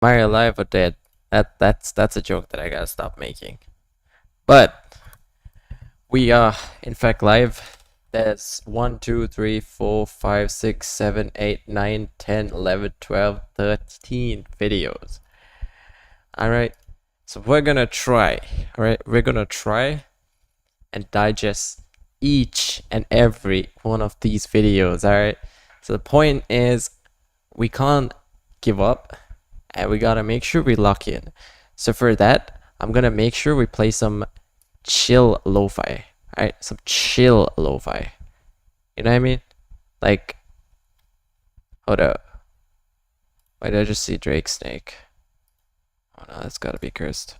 Am I alive or dead? That's a joke that I gotta stop making. But we are in fact live. There's 1, 2, 3, 4, 5, 6, 7, 8, 9, 10, 11, 12, 13 videos. Alright. So we're gonna try. Alright, we're gonna try and digest each and every one of these videos. Alright. So the point is we can't give up. And we gotta make sure we lock in. So for that, I'm gonna make sure we play some chill lo-fi. Alright, some chill lo-fi. You know what I mean? Like, hold up. Why did I just see Drake Snake? Oh no, that's gotta be cursed.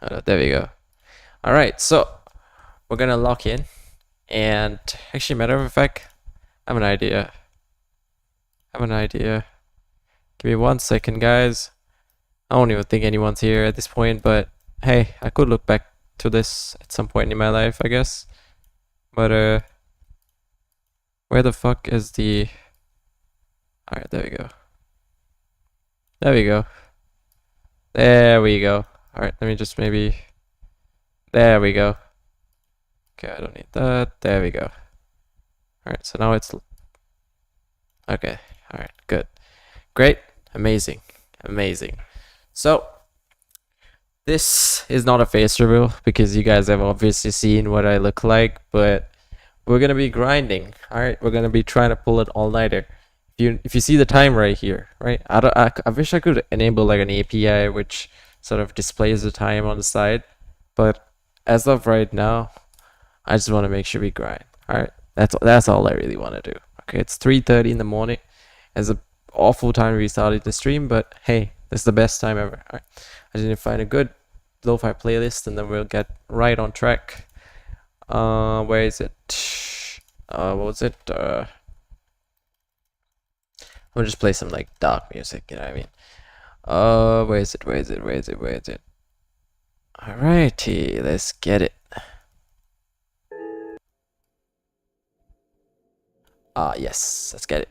Hold up, there we go. Alright, so we're gonna lock in. And actually, matter of fact, I have an idea. Give me 1 second, guys. I don't even think anyone's here at this point, but hey, I could look back to this at some point in my life, I guess. But where the fuck is the... Alright, there we go. There we go. Alright, let me just maybe... There we go. Okay, I don't need that. There we go. Alright, so now it's... Okay, alright, good. Great, amazing. So, this is not a face reveal because you guys have obviously seen what I look like, but we're gonna be grinding. Alright, we're gonna be trying to pull it all-nighter. If you see the time right here, right? I wish I could enable like an API which sort of displays the time on the side, but as of right now, I just want to make sure we grind. Alright, that's all I really want to do. Okay, it's 3:30 in the morning. It's an awful time we started the stream, but hey, this is the best time ever. Alright, I just need to find a good lo-fi playlist and then we'll get right on track. Where is it? What was it? I'll just play some like dark music, you know what I mean? Where is it? Alrighty, let's get it. Yes, let's get it.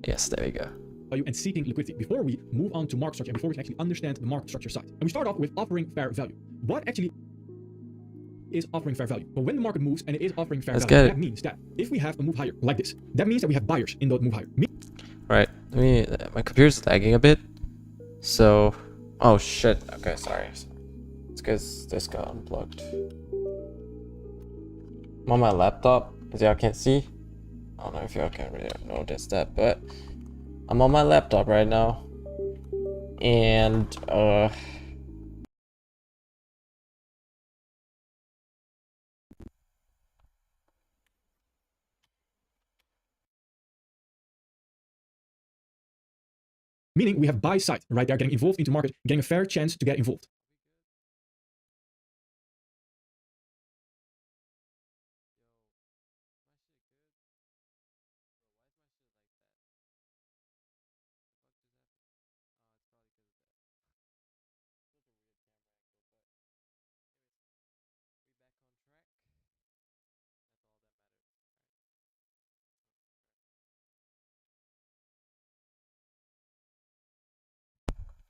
Yes, there we go. Value and seeking liquidity. Before we move on to market structure and before we can actually understand the market structure side. And we start off with offering fair value. What actually is offering fair value? Well, when the market moves and it is offering fair value, that means that if we have a move higher like this, that means that we have buyers in those move higher. Right, my computer's lagging a bit. So, oh shit, okay, sorry. It's because this got unplugged. I'm on my laptop, as y'all can't see. I don't know if y'all can really notice that, but I'm on my laptop right now. And, meaning we have buy side right there, getting involved into market, getting a fair chance to get involved.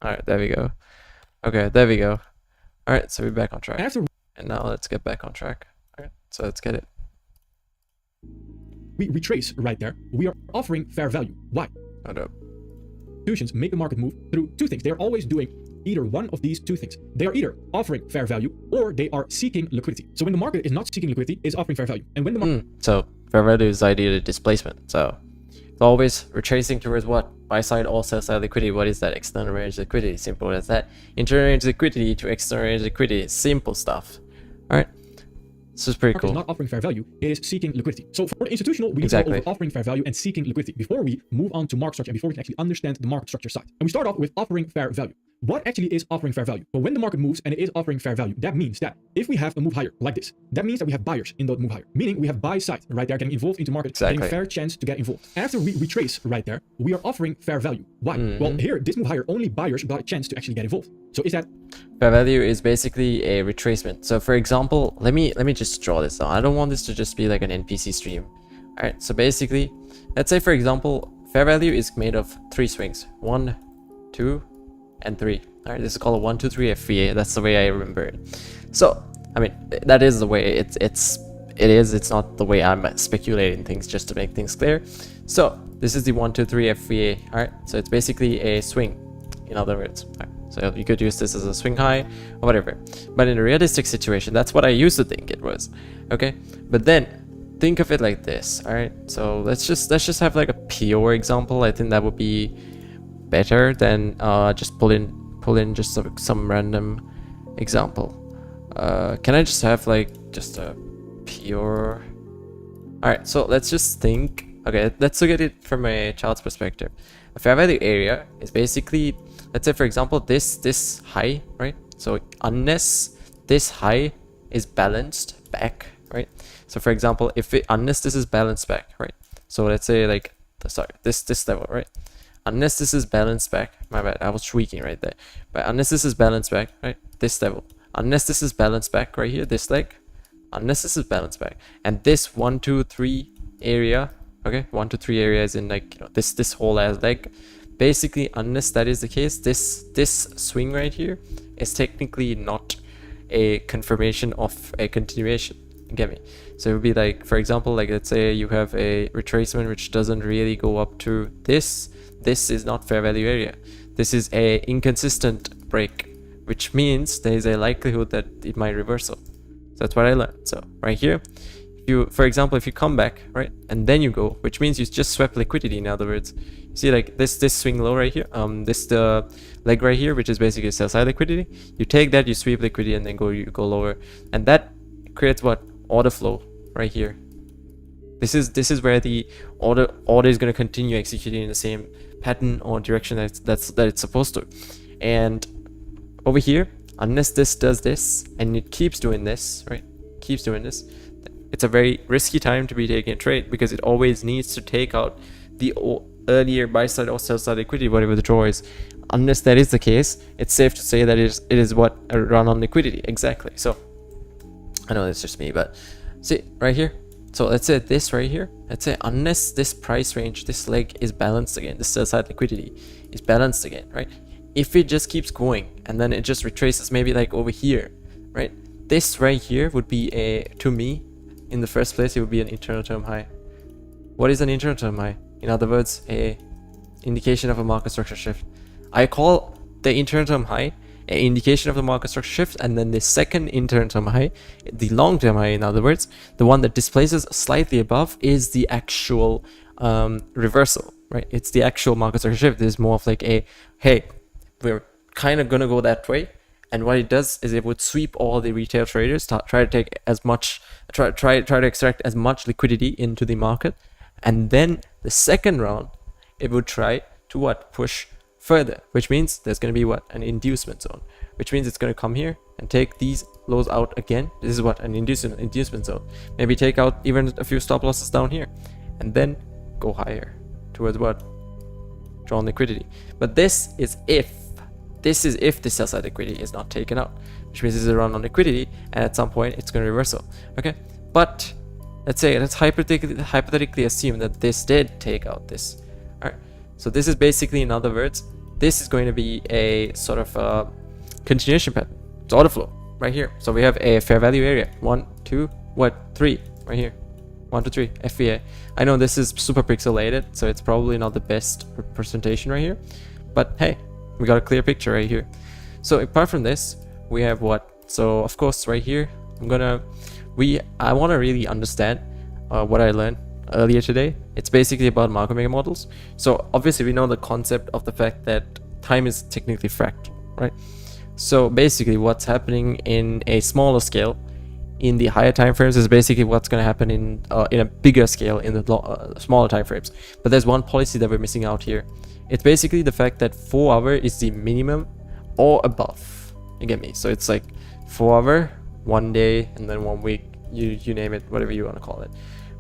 alright, there we go. Okay, there we go. Alright, so we're back on track. And now let's get back on track. Alright, so let's get it. We retrace right there. We are offering fair value. Why? Hold up. Institutions make the market move through two things. They are always doing either one of these two things. They are either offering fair value or they are seeking liquidity. So when the market is not seeking liquidity, it's offering fair value. And when the market... So fair value is ideally displacement. So it's always retracing towards what? Buy side or sell side liquidity. What is that? External range liquidity. Simple as that. Internal range liquidity to external range liquidity. Simple stuff. Alright. This is pretty cool. Not offering fair value, it is seeking liquidity. So for the institutional, we need to go over offering fair value and seeking liquidity before we move on to market structure and before we can actually understand the market structure side. And we start off with offering fair value. what actually is offering fair value? But when the market moves and it is offering fair value, that means that if we have a move higher like this, that means that we have buyers in the move higher, meaning we have buy side right there getting involved into market, getting a fair chance to get involved. After we retrace right there, we are offering fair value. Why? Well, here, this move higher, only buyers got a chance to actually get involved. So is that fair value is basically a retracement. So for example, let me just draw this down. I don't want this to just be like an NPC stream. All right, so basically, let's say for example, fair value is made of 3 swings: 1, 2, and 3. All right, this is called a 1, 2, 3 FVA. That's the way I remember it. So I mean, that is the way it's not the way I'm speculating things just to make things clear. So this is the 1, 2, 3 FVA. All right, so it's basically a swing, in other words. All right, so you could use this as a swing high or whatever. But in a realistic situation, that's what I used to think it was. Okay, but then think of it like this. All right, so let's just have like a pure example. I think that would be better than just pull in just some random example. Can I just have like just a pure? All right, so let's just think. Okay, let's look at it from a child's perspective. A fair value area is basically, let's say for example, this high, right? So unless this high is balanced back, right? So for example, unless this is balanced back, right? So let's say like, sorry, this level, right? Unless this is balanced back, my bad, I was tweaking right there. But unless this is balanced back, right? This level. Unless this is balanced back right here, this leg. Unless this is balanced back. And this 1, 2, 3 area, okay? 1, 2, 3 area is in like, you know, this whole ass leg. Basically, unless that is the case, this swing right here is technically not a confirmation of a continuation. You get me? So it would be like, for example, like let's say you have a retracement which doesn't really go up to this. This is not fair value area. This is a inconsistent break, which means there is a likelihood that it might reversal. So that's what I learned. So right here, for example, if you come back, right, and then you go, which means you just swept liquidity. In other words, you see like this swing low right here, the leg right here, which is basically sell side liquidity. You take that, you sweep liquidity, and then you go lower, and that creates what? Order flow right here. This is where the order is going to continue executing in the same pattern or direction that it's supposed to. And over here, unless this does this and it keeps doing this, right? Keeps doing this, it's a very risky time to be taking a trade, because it always needs to take out the earlier buy side or sell side liquidity, whatever the draw is. Unless that is the case, it's safe to say that it is what a run on liquidity. Exactly. So I know that's just me, but see right here. So let's say this right here, let's say unless this price range, this leg is balanced again, this sell side liquidity is balanced again, right? If it just keeps going and then it just retraces maybe like over here, right? This right here would be to me, in the first place, it would be an internal term high. What is an internal term high? In other words, a indication of a market structure shift. I call the internal term high an indication of the market structure shift, and then the second internal term high, the long term high, in other words, the one that displaces slightly above, is the actual reversal, right? It's the actual market structure shift. There's more of like a, hey, we're kind of gonna go that way, and what it does is it would sweep all the retail traders, try to take as much, try to extract as much liquidity into the market, and then the second round, it would try to what? Push further, which means there's going to be what? An inducement zone, which means it's going to come here and take these lows out again. This is what? An inducement zone. Maybe take out even a few stop losses down here, and then go higher towards what? Drawn liquidity. But this is if the sell side liquidity is not taken out, which means this is a run on liquidity, and at some point it's going to reversal. Okay, but let's hypothetically assume that this did take out this. All right, so this is basically, in other words, this is going to be a sort of a continuation pattern. It's order flow right here. So we have a fair value area, 1, 2, 3 right here, 1, 2, 3 FVA. I know this is super pixelated, so it's probably not the best representation right here, but hey, we got a clear picture right here. So apart from this, we have what? So of course right here, I want to really understand what I learned earlier today. It's basically about market maker models. So obviously we know the concept of the fact that time is technically fractal, right? So basically what's happening in a smaller scale in the higher time frames is basically what's going to happen in a bigger scale in the smaller time frames. But there's one policy that we're missing out here. It's basically the fact that 4 hour is the minimum or above. You get me? So it's like 4 hour, 1 day, and then 1 week. You name it, whatever you want to call it,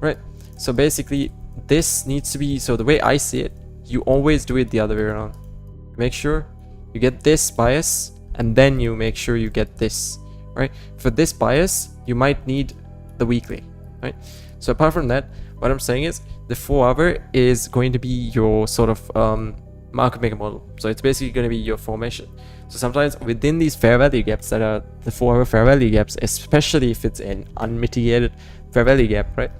right? So basically, this needs to be, so the way I see it, you always do it the other way around. Make sure you get this bias, and then you make sure you get this, right? For this bias, you might need the weekly, right? So apart from that, what I'm saying is the 4 hour is going to be your sort of market maker model. So it's basically going to be your formation. So sometimes within these fair value gaps that are the 4 hour fair value gaps, especially if it's an unmitigated fair value gap, right?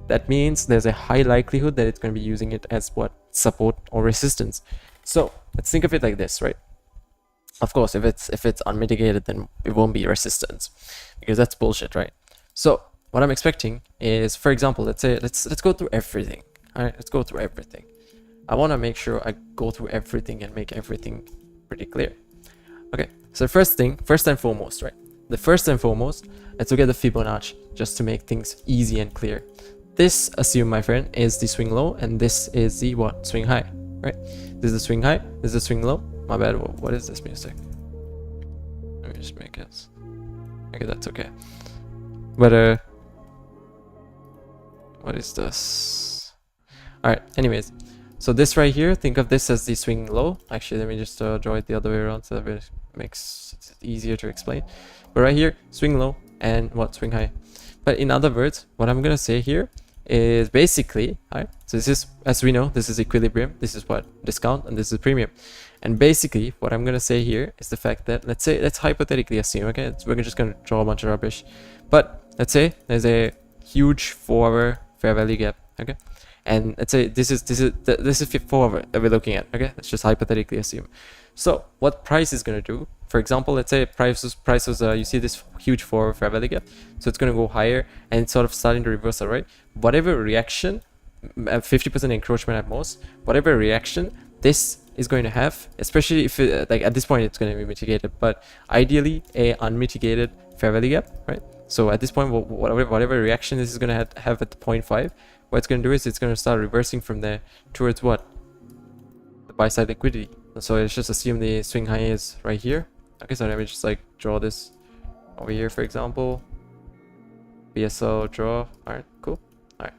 That means there's a high likelihood that it's going to be using it as what? Support or resistance. So let's think of it like this, right? Of course, if it's unmitigated, then it won't be resistance, because that's bullshit, right? So what I'm expecting is, for example, let's go through everything. All right, let's go through everything. I want to make sure I go through everything and make everything pretty clear. Okay, so first and foremost, right? The first and foremost, let's look at the Fibonacci just to make things easy and clear. This, assume my friend, is the swing low, and this is the what? Swing high, right? This is the swing high, this is the swing low. My bad, what is this music? Let me just make it. Okay, that's okay. But what is this? Alright, anyways. So this right here, think of this as the swing low. Actually, let me just draw it the other way around so that it makes it easier to explain. But right here, swing low and what? Swing high. But in other words, what I'm gonna say here is basically, alright, so this is, as we know, this is equilibrium, this is what? Discount, and this is premium. And basically, what I'm gonna say here is the fact that, let's hypothetically assume, okay, we're just gonna draw a bunch of rubbish, but let's say there's a huge 4 hour fair value gap, okay, and let's say this is 4 hour that we're looking at, okay, let's just hypothetically assume. So what price is gonna do? For example, let's say price was you see this huge 4 hour fair value gap, so it's gonna go higher and it's sort of starting to reverse, right? Whatever reaction, 50% encroachment at most, whatever reaction this is going to have, especially if it, like at this point it's going to be mitigated, but ideally a unmitigated fair value gap, right? So at this point, whatever reaction this is going to have at the 0.5, what it's going to do is it's going to start reversing from there towards what? The buy side liquidity. So let's just assume the swing high is right here. Okay, so let me just like draw this over here, for example. BSO draw. Alright, cool. Alright.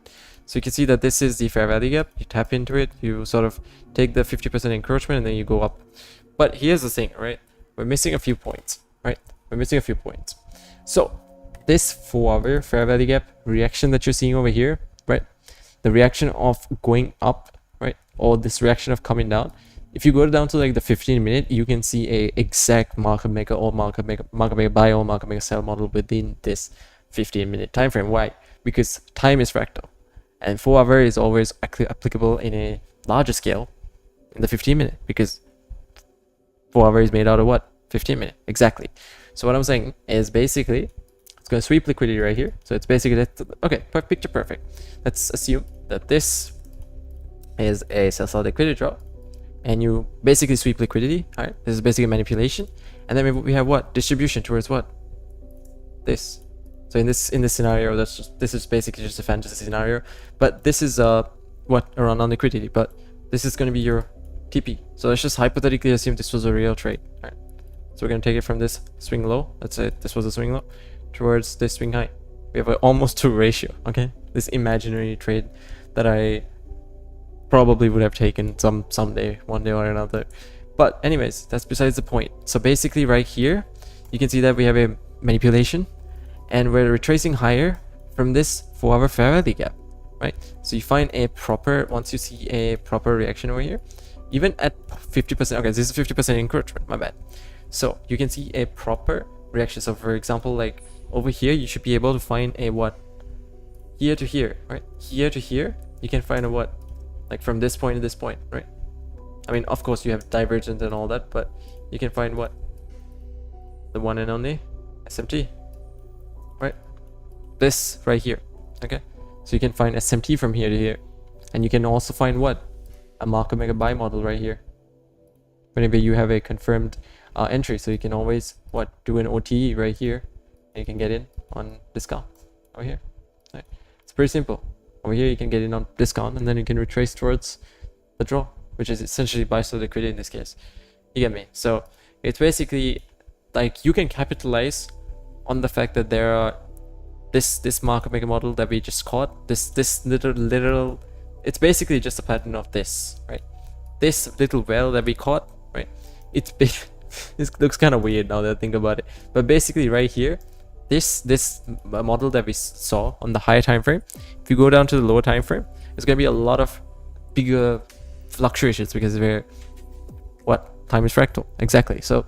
So you can see that this is the fair value gap. You tap into it, you sort of take the 50% encroachment, and then you go up. But here's the thing, right? We're missing a few points, right? We're missing a few points. So this 4 hour fair value gap reaction that you're seeing over here, right? The reaction of going up, right? Or this reaction of coming down. If you go down to like the 15-minute, you can see a exact market maker or market maker buy or market maker sell model within this 15-minute time frame. Why? Because time is fractal. And 4 hour is always applicable in a larger scale in the 15-minute, because 4 hour is made out of what? 15-minute. Exactly. So what I'm saying is basically it's going to sweep liquidity right here. So it's basically that. Okay, picture perfect. Let's assume that this is a sell-side liquidity drop, and you basically sweep liquidity. All right, this is basically manipulation, and then we have what? Distribution towards what? This. So in this scenario, this is basically just a fantasy scenario, but this is what, around on liquidity, but this is going to be your TP. So let's just hypothetically assume this was a real trade. All right, so we're going to take it from this swing low. Let's say this was a swing low towards this swing high. We have an almost 2 ratio. Okay, this imaginary trade that I probably would have taken someday, one day or another. But anyways, that's besides the point. So basically right here, you can see that we have a manipulation, and we're retracing higher from this 4 hour fair value gap, right? So you find a proper, once you see a proper reaction over here, even at 50%, okay, this is 50% encroachment, my bad. So you can see a proper reaction. So for example, like over here, you should be able to find a what? Here to here, right? Here to here, you can find a what? Like from this point to this point, right? I mean, of course you have divergence and all that, but you can find what? The one and only SMT. Right, this right here. Okay, so you can find SMT from here to here, and you can also find what? A market maker buy model right here whenever you have a confirmed entry. So you can always what? Do an OTE right here, and you can get in on discount over here. Right, it's pretty simple. Over here you can get in on discount, and then you can retrace towards the draw, which is essentially buy side liquidity in this case. You get me? So It's basically like you can capitalize on the fact that there are this market maker model that we just caught, this little it's basically just a pattern of this, right? This little well that we caught, right? It's big. This looks kind of weird now that I think about it, but basically right here, this model that we saw on the higher time frame, if you go down to the lower time frame, there's going to be a lot of bigger fluctuations because we're what time is fractal, exactly. So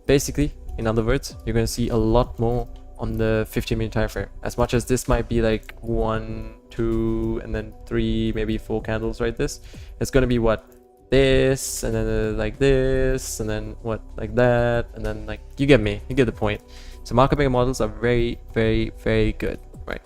basically, in other words, you're going to see a lot more on the 15-minute time frame. As much as this might be like 1, 2, and then 3, maybe 4 candles, right? This it's going to be what, this, and then like this, and then what, like that, and then like, you get me, you get the point. So market maker models are very, very, very good, right?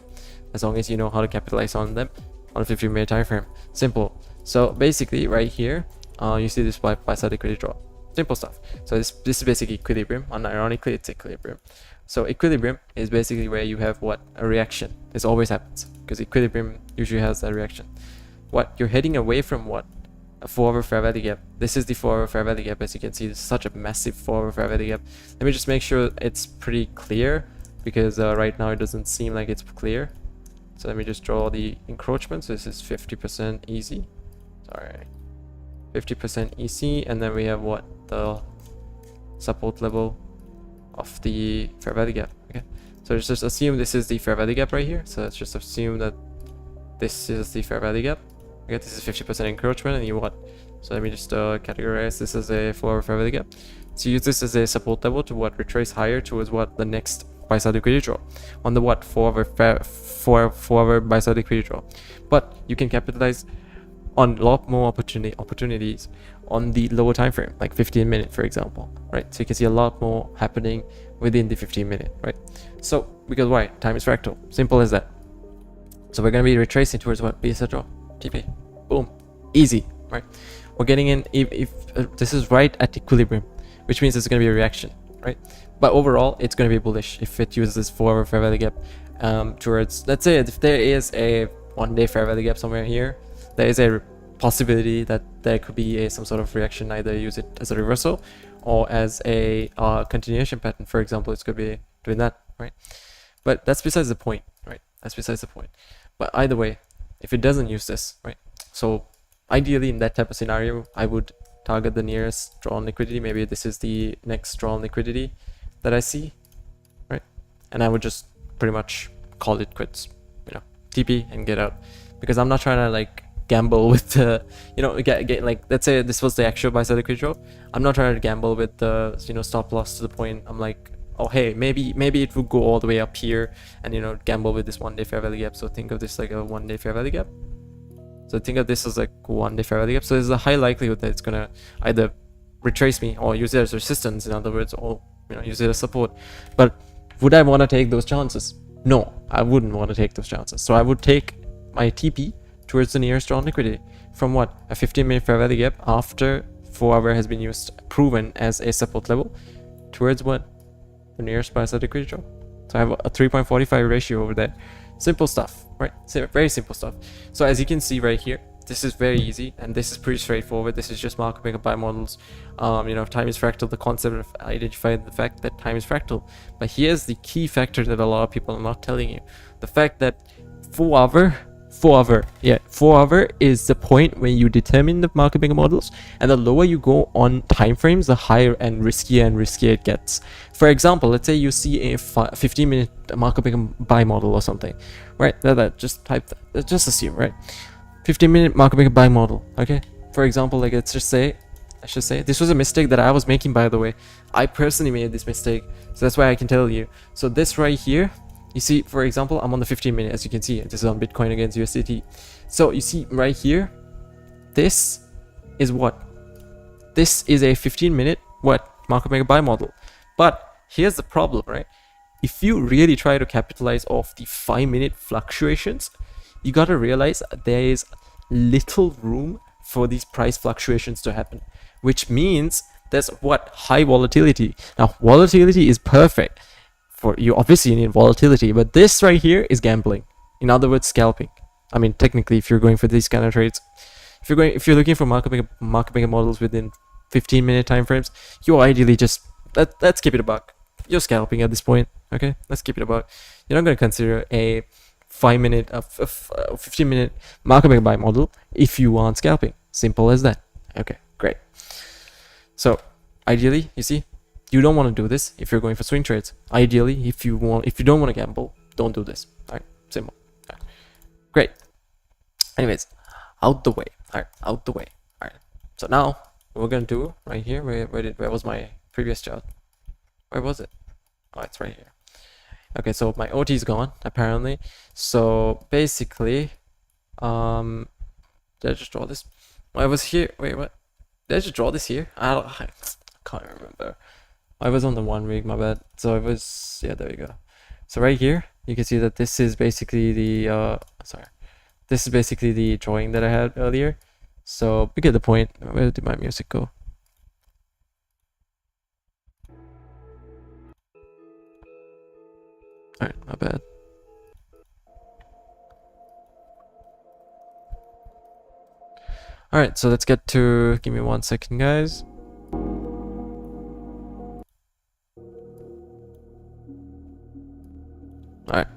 As long as you know how to capitalize on them on a 15-minute time frame. Simple. So basically right here, you see this buy-side liquidity draw. Simple stuff. So this is basically equilibrium. Unironically, it's equilibrium. So equilibrium is basically where you have what, a reaction. This always happens because equilibrium usually has that reaction. What, you're heading away from what, a 4-hour fair value gap. This is the 4-hour fair value gap. As you can see, this is such a massive 4-hour fair value gap. Let me just make sure it's pretty clear because right now it doesn't seem like it's clear. So let me just draw the encroachment. So this is 50% easy. Sorry, 50% EC, and then we have what, the support level of the fair value gap. Okay, so let's just assume this is the fair value gap right here. So let's just assume that this is the fair value gap. Okay, this is 50% encroachment, and you what? So let me just categorize this as a 4-hour fair value gap. So use this as a support level to what, retrace higher towards what, the next buy-side liquidity draw on the what, 4-hour buy-side liquidity draw. But you can capitalize on a lot more opportunities on the lower time frame, like 15-minute, for example, right? So you can see a lot more happening within the 15-minute, right? So because why? Time is fractal. Simple as that. So we're going to be retracing towards what? BSR draw. TP. Boom. Easy, right? We're getting in if this is right at equilibrium, which means it's going to be a reaction, right? But overall, it's going to be bullish if it uses this 4-hour fair value gap towards, let's say, if there is a 1-day fair value gap somewhere here, there is a possibility that there could be some sort of reaction. Either use it as a reversal or as a continuation pattern. For example, it could be doing that, right? But that's besides the point, right? That's besides the point. But either way, if it doesn't use this, right? So ideally in that type of scenario, I would target the nearest drawn liquidity. Maybe this is the next drawn liquidity that I see, right? And I would just pretty much call it quits, you know, TP and get out, because I'm not trying to like gamble with the, you know, get like, let's say this was the actual buy-side liquidity draw. I'm not trying to gamble with the, you know, stop loss to the point I'm like, oh hey, maybe it would go all the way up here, and you know, gamble with this 1-day fair value gap. So think of this like a 1-day fair value gap. So think of this as like 1-day fair value gap. So there's a high likelihood that it's gonna either retrace me or use it as resistance, in other words, or you know, use it as support. But would I want to take those chances? No, I wouldn't want to take those chances. So I would take my TP towards the nearest drawn liquidity from what, a 15-minute fair value gap after 4-hour has been used, proven as a support level, towards what, the nearest buy-side liquidity draw. So I have a 3.45 ratio over there. Simple stuff, right? Very simple stuff. So as you can see right here, this is very easy, and this is pretty straightforward. This is just market maker buy models. You know, time is fractal, the concept of identifying the fact that time is fractal. But here's the key factor that a lot of people are not telling you: the fact that 4-hour is the point when you determine the market maker models, and the lower you go on time frames, the higher and riskier it gets. For example, let's say you see a 15-minute market maker buy model or something, right? Just type that. Just assume, right? 15-minute market maker buy model. Okay. For example, like I should say this was a mistake that I was making, by the way. I personally made this mistake, so that's why I can tell you. So this right here, you see, for example, I'm on the 15-minute, as you can see. This is on Bitcoin against USDT. So you see right here, this is what? This is a 15-minute what? Market maker buy model. But here's the problem, right? If you really try to capitalize off the 5-minute fluctuations, you gotta realize there is little room for these price fluctuations to happen, which means there's what? High volatility. Now, volatility is perfect. For you obviously need volatility, but this right here is gambling. In other words, scalping. I mean, technically, if you're going for these kind of trades, if you're looking for market maker models within 15-minute time frames, you ideally just let's keep it a buck. You're scalping at this point, okay? Let's keep it a buck. You're not going to consider a 5-minute, 15-minute market maker buy model if you want scalping. Simple as that. Okay, great. So ideally, you see, you don't want to do this if you're going for swing trades. Ideally, if you don't want to gamble, don't do this. All right, simple. All right. Great. Anyways, out the way. All right, out the way. All right. So now what we're gonna do right here. Where was my previous chart? Where was it? Oh, it's right here. Okay, so my OT is gone apparently. So basically, did I just draw this? I was here. Wait, what? Did I just draw this here? I can't remember. I was on the 1 week, my bad. So it was, yeah, there we go. So right here, you can see that this is basically the this is basically the drawing that I had earlier. So we get the point. Where did my music go? Alright, my bad. Alright, so let's get to, give me 1 second, guys. Alright.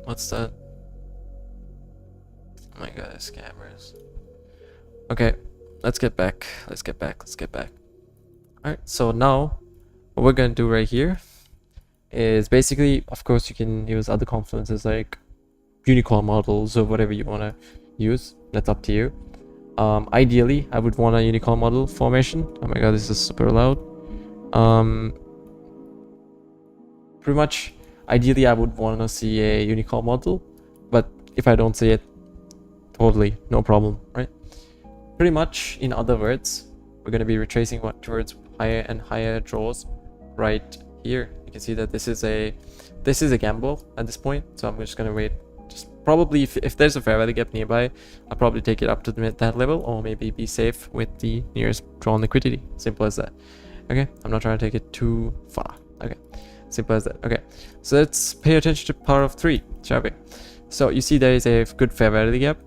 What's that? Oh my god, scammers. Okay, let's get back. Let's get back. Alright, so now what we're gonna do right here is basically, of course, you can use other confluences like unicorn models or whatever you want to use. That's up to you. Ideally, I would want a unicorn model formation. Oh my god, this is super loud. Pretty much, ideally, I would want to see a unicorn model, but if I don't see it, totally no problem, right? Pretty much, in other words, we're going to be retracing towards higher and higher draws right here. You can see that this is a gamble at this point, so I'm just going to wait. Just probably if there's a fair value gap nearby, I'll probably take it up to that level, or maybe be safe with the nearest drawn liquidity. Simple as that. Okay, I'm not trying to take it too far. Okay, simple as that. Okay, so let's pay attention to part of 3, shall we? So you see there is a good fair value gap.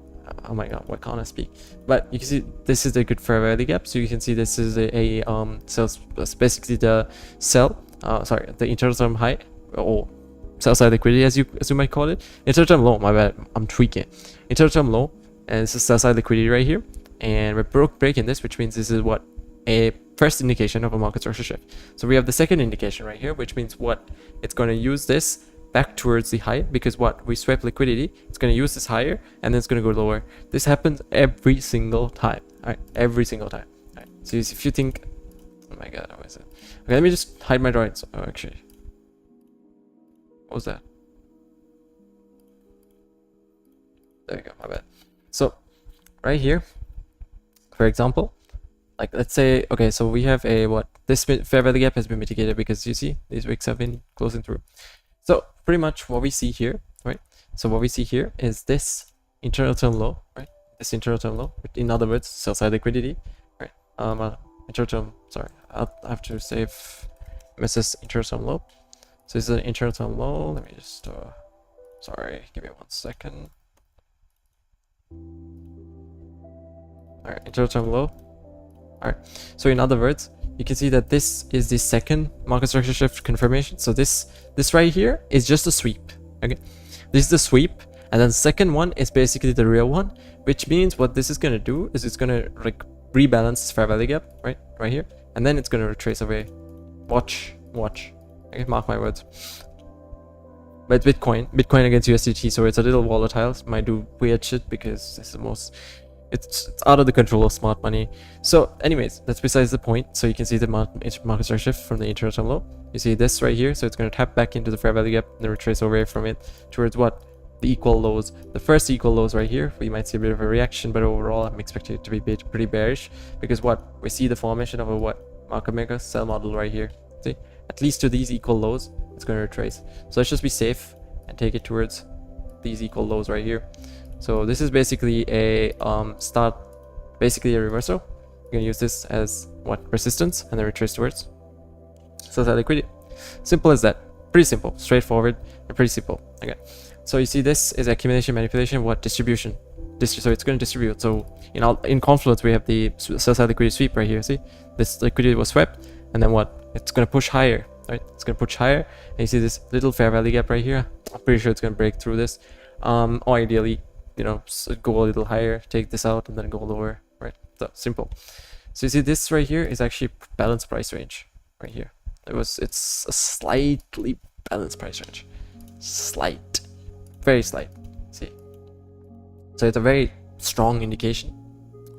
Oh my god, why can't I speak? But you can see this is a good fair value gap. So you can see this is a basically the sell. The interterm high, or sell side liquidity, as you might call it. Interterm low. My bad, I'm tweaking. Interterm low, and this is sell side liquidity right here. And we're breaking this, which means this is what a first indication of a market structure shift. So we have the second indication right here, which means what it's going to use this back towards the high, because what we swept liquidity, it's going to use this higher and then it's going to go lower. This happens every single time. All right, every single time. All right, so if you think, oh my god, how is it? Okay, let me just hide my drawings. Oh, actually, what was that? There we go, my bad. So right here, for example, like let's say, okay, so we have a this fair value gap has been mitigated because you see these wicks have been closing through. So pretty much what we see here, right? So what we see here is this internal term low, right? This internal term low, in other words, sell side liquidity, right? Internal term, sorry, I'll have to save Mrs. internal term low. So this is an internal term low. Let me just, sorry, give me 1 second. All right, internal term low. All right, so in other words, you can see that this is the second market structure shift confirmation. So this right here is just a sweep. Okay, this is the sweep, and then the second one is basically the real one, which means what this is going to do is it's going to like rebalance this fair value gap right here, and then it's going to retrace away. Watch. Okay, mark my words. But it's Bitcoin against USDT, so it's a little volatile. It might do weird shit because this is the most. It's out of the control of smart money. So anyways, that's besides the point. So you can see the market structure shift from the internal term low. You see this right here. So it's going to tap back into the fair value gap and then retrace away from it towards what? The equal lows. The first equal lows right here. We might see a bit of a reaction, but overall I'm expecting it to be pretty bearish, because what? We see the formation of a market maker sell model right here. See? At least to these equal lows, it's going to retrace. So let's just be safe and take it towards these equal lows right here. So this is basically a basically a reversal. You're gonna use this as resistance, and then retrace towards sell side liquidity. Simple as that. Pretty simple, straightforward, and pretty simple. Okay. So you see this is accumulation, manipulation, distribution. so it's going to distribute. So in Confluence we have the sell side liquidity sweep right here. See, this liquidity was swept, and then what? It's going to push higher, right? It's going to push higher, and you see this little fair value gap right here. I'm pretty sure it's going to break through this, or ideally, go a little higher, take this out, and then go lower, right? So simple. So you see this right here is actually balanced price range right here. It's a slightly balanced price range, slight, very slight. See, so it's a very strong indication.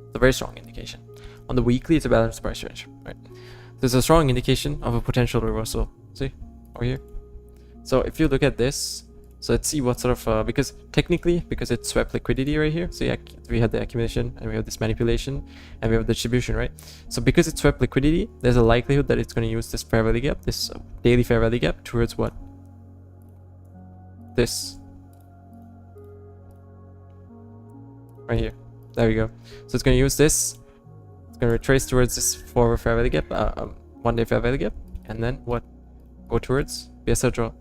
It's a very strong indication. On the weekly, it's a balanced price range, right? There's a strong indication of a potential reversal. See over here. So if you look at this, so let's see what sort of because it's swept liquidity right here. So we had the accumulation, and we have this manipulation, and we have the distribution, right? So because it's swept liquidity, there's a likelihood that it's going to use this fair value gap, this daily fair value gap, towards what? This right here. There we go. So it's going to use this. It's going to retrace towards this forward fair value gap, 1 day fair value gap, and then what? Go towards BSL draw.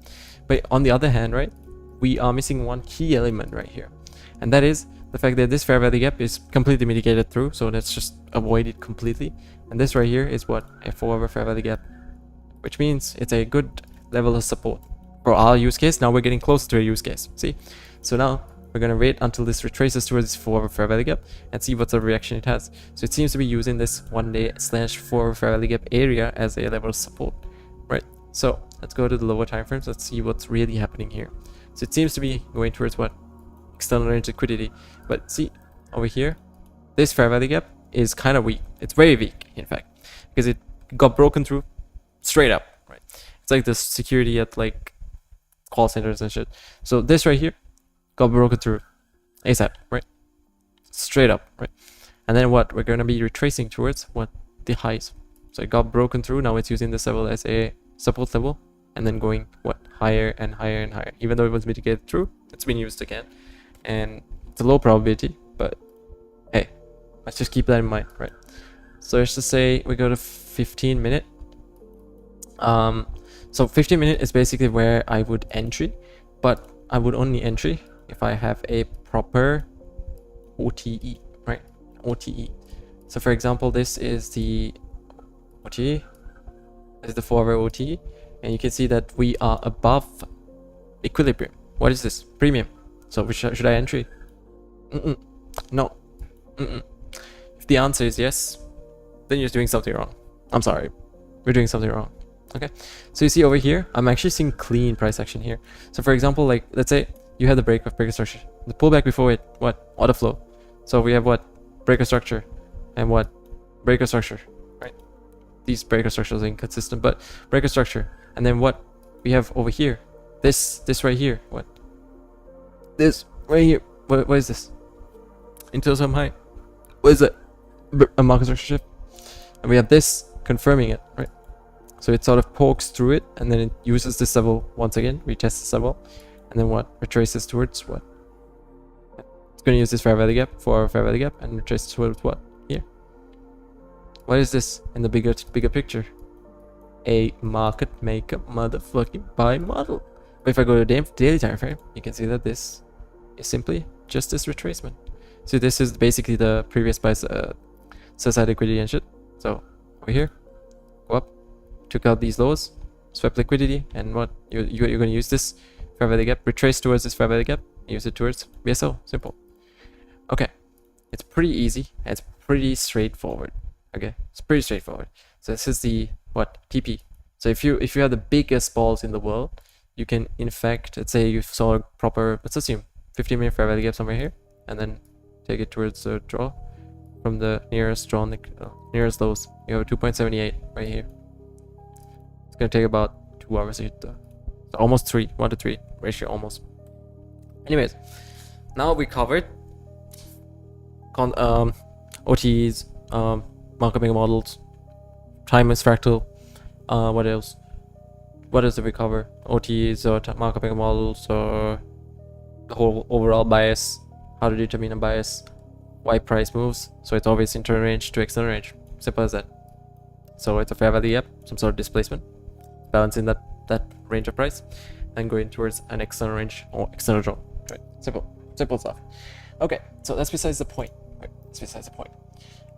But on the other hand, right, we are missing one key element right here, and that is the fact that this fair value gap is completely mitigated through. So let's just avoid it completely. And this right here is what? A forward fair value gap, which means it's a good level of support for our use case. Now we're getting closer to a use case. See, so now we're going to wait until this retraces towards this forward fair value gap and see what sort of reaction it has. So it seems to be using this 1 day / forward fair value gap area as a level of support, right? So let's go to the lower time frames. Let's see what's really happening here. So it seems to be going towards what? External range liquidity. But see over here, this fair value gap is kind of weak. It's very weak, in fact, because it got broken through straight up, right? It's like the security at like call centers and shit. So this right here got broken through ASAP, right? Straight up, right? And then what? We're going to be retracing towards what? The highs. So it got broken through. Now it's using this level as a support level, and then going what? Higher and higher and higher. Even though it was mitigated through, it's been used again, and it's a low probability, but hey, let's just keep that in mind, right? So let's just say we go to 15 minute. So 15 minute is basically where I would entry, but I would only entry if I have a proper OTE, right? OTE. So for example, this is the OTE. This is the forward OTE, and you can see that we are above equilibrium. What is this? Premium. So should I entry? No. If the answer is yes, then you're doing something wrong. I'm sorry, we're doing something wrong. Okay, so you see over here, I'm actually seeing clean price action here. So for example, like let's say you had the breaker structure, the pullback before it, what? Order flow. So we have what? Breaker structure, and what? Breaker structure, right? These breaker structures are inconsistent, but breaker structure, and then what we have over here? This right here, what? This right here, what is this? Until some high. What is it? A market structure shift, and we have this confirming it, right? So it sort of pokes through it, and then it uses this level once again, retests this level, and then what? Retraces towards what? It's going to use this fair value gap for fair value gap, and retraces towards what? Here. What is this in the bigger picture? A market maker motherfucking buy model. But if I go to the daily time frame, you can see that this is simply just this retracement. So this is basically the previous price sell side liquidity and shit. So over here, go up, took out these lows, swept liquidity, and what? You're going to use this fair value gap, retrace towards this fair value gap, use it towards BSL. Simple. Okay, it's pretty easy, and it's pretty straightforward. Okay, it's pretty straightforward. So this is the what? TP. So if you have the biggest balls in the world, you can in fact, let's say you saw a proper, let's assume 15-minute fair value gap somewhere here, and then take it towards the draw from the nearest draw, nearest lows. You have a 2.78 right here. It's gonna take about 2 hours to hit the, so almost 3, 1 to 3 ratio, almost. Anyways, now we covered OTs, market maker models, time is fractal. What else? What else did we cover? OTs or market maker models, or the whole overall bias, how to determine a bias, why price moves. So it's always internal range to external range. Simple as that. So it's a fair value gap, some sort of displacement, balancing that range of price, and going towards an external range or external draw. Right? Simple stuff. Okay, so that's besides the point. Right, that's besides the point.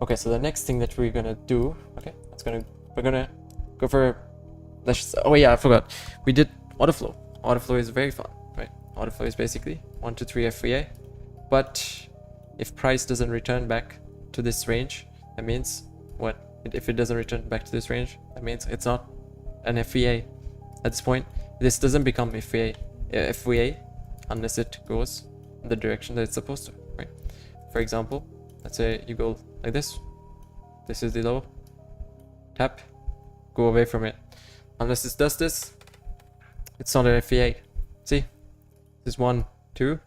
Okay, so the next thing that we're gonna do, okay, we're gonna go for, oh yeah, I forgot. We did order flow. Order flow is very fun, right? Order flow is basically 1 to 3 FVA, but if price doesn't return back to this range, that means what? If it doesn't return back to this range, that means it's not an FVA. At this point, this doesn't become FVA unless it goes in the direction that it's supposed to, right? For example, let's say you go like this. This is the low. Tap. Go away from it. Unless it does this, it's not an FVA. See? This is 1, 2,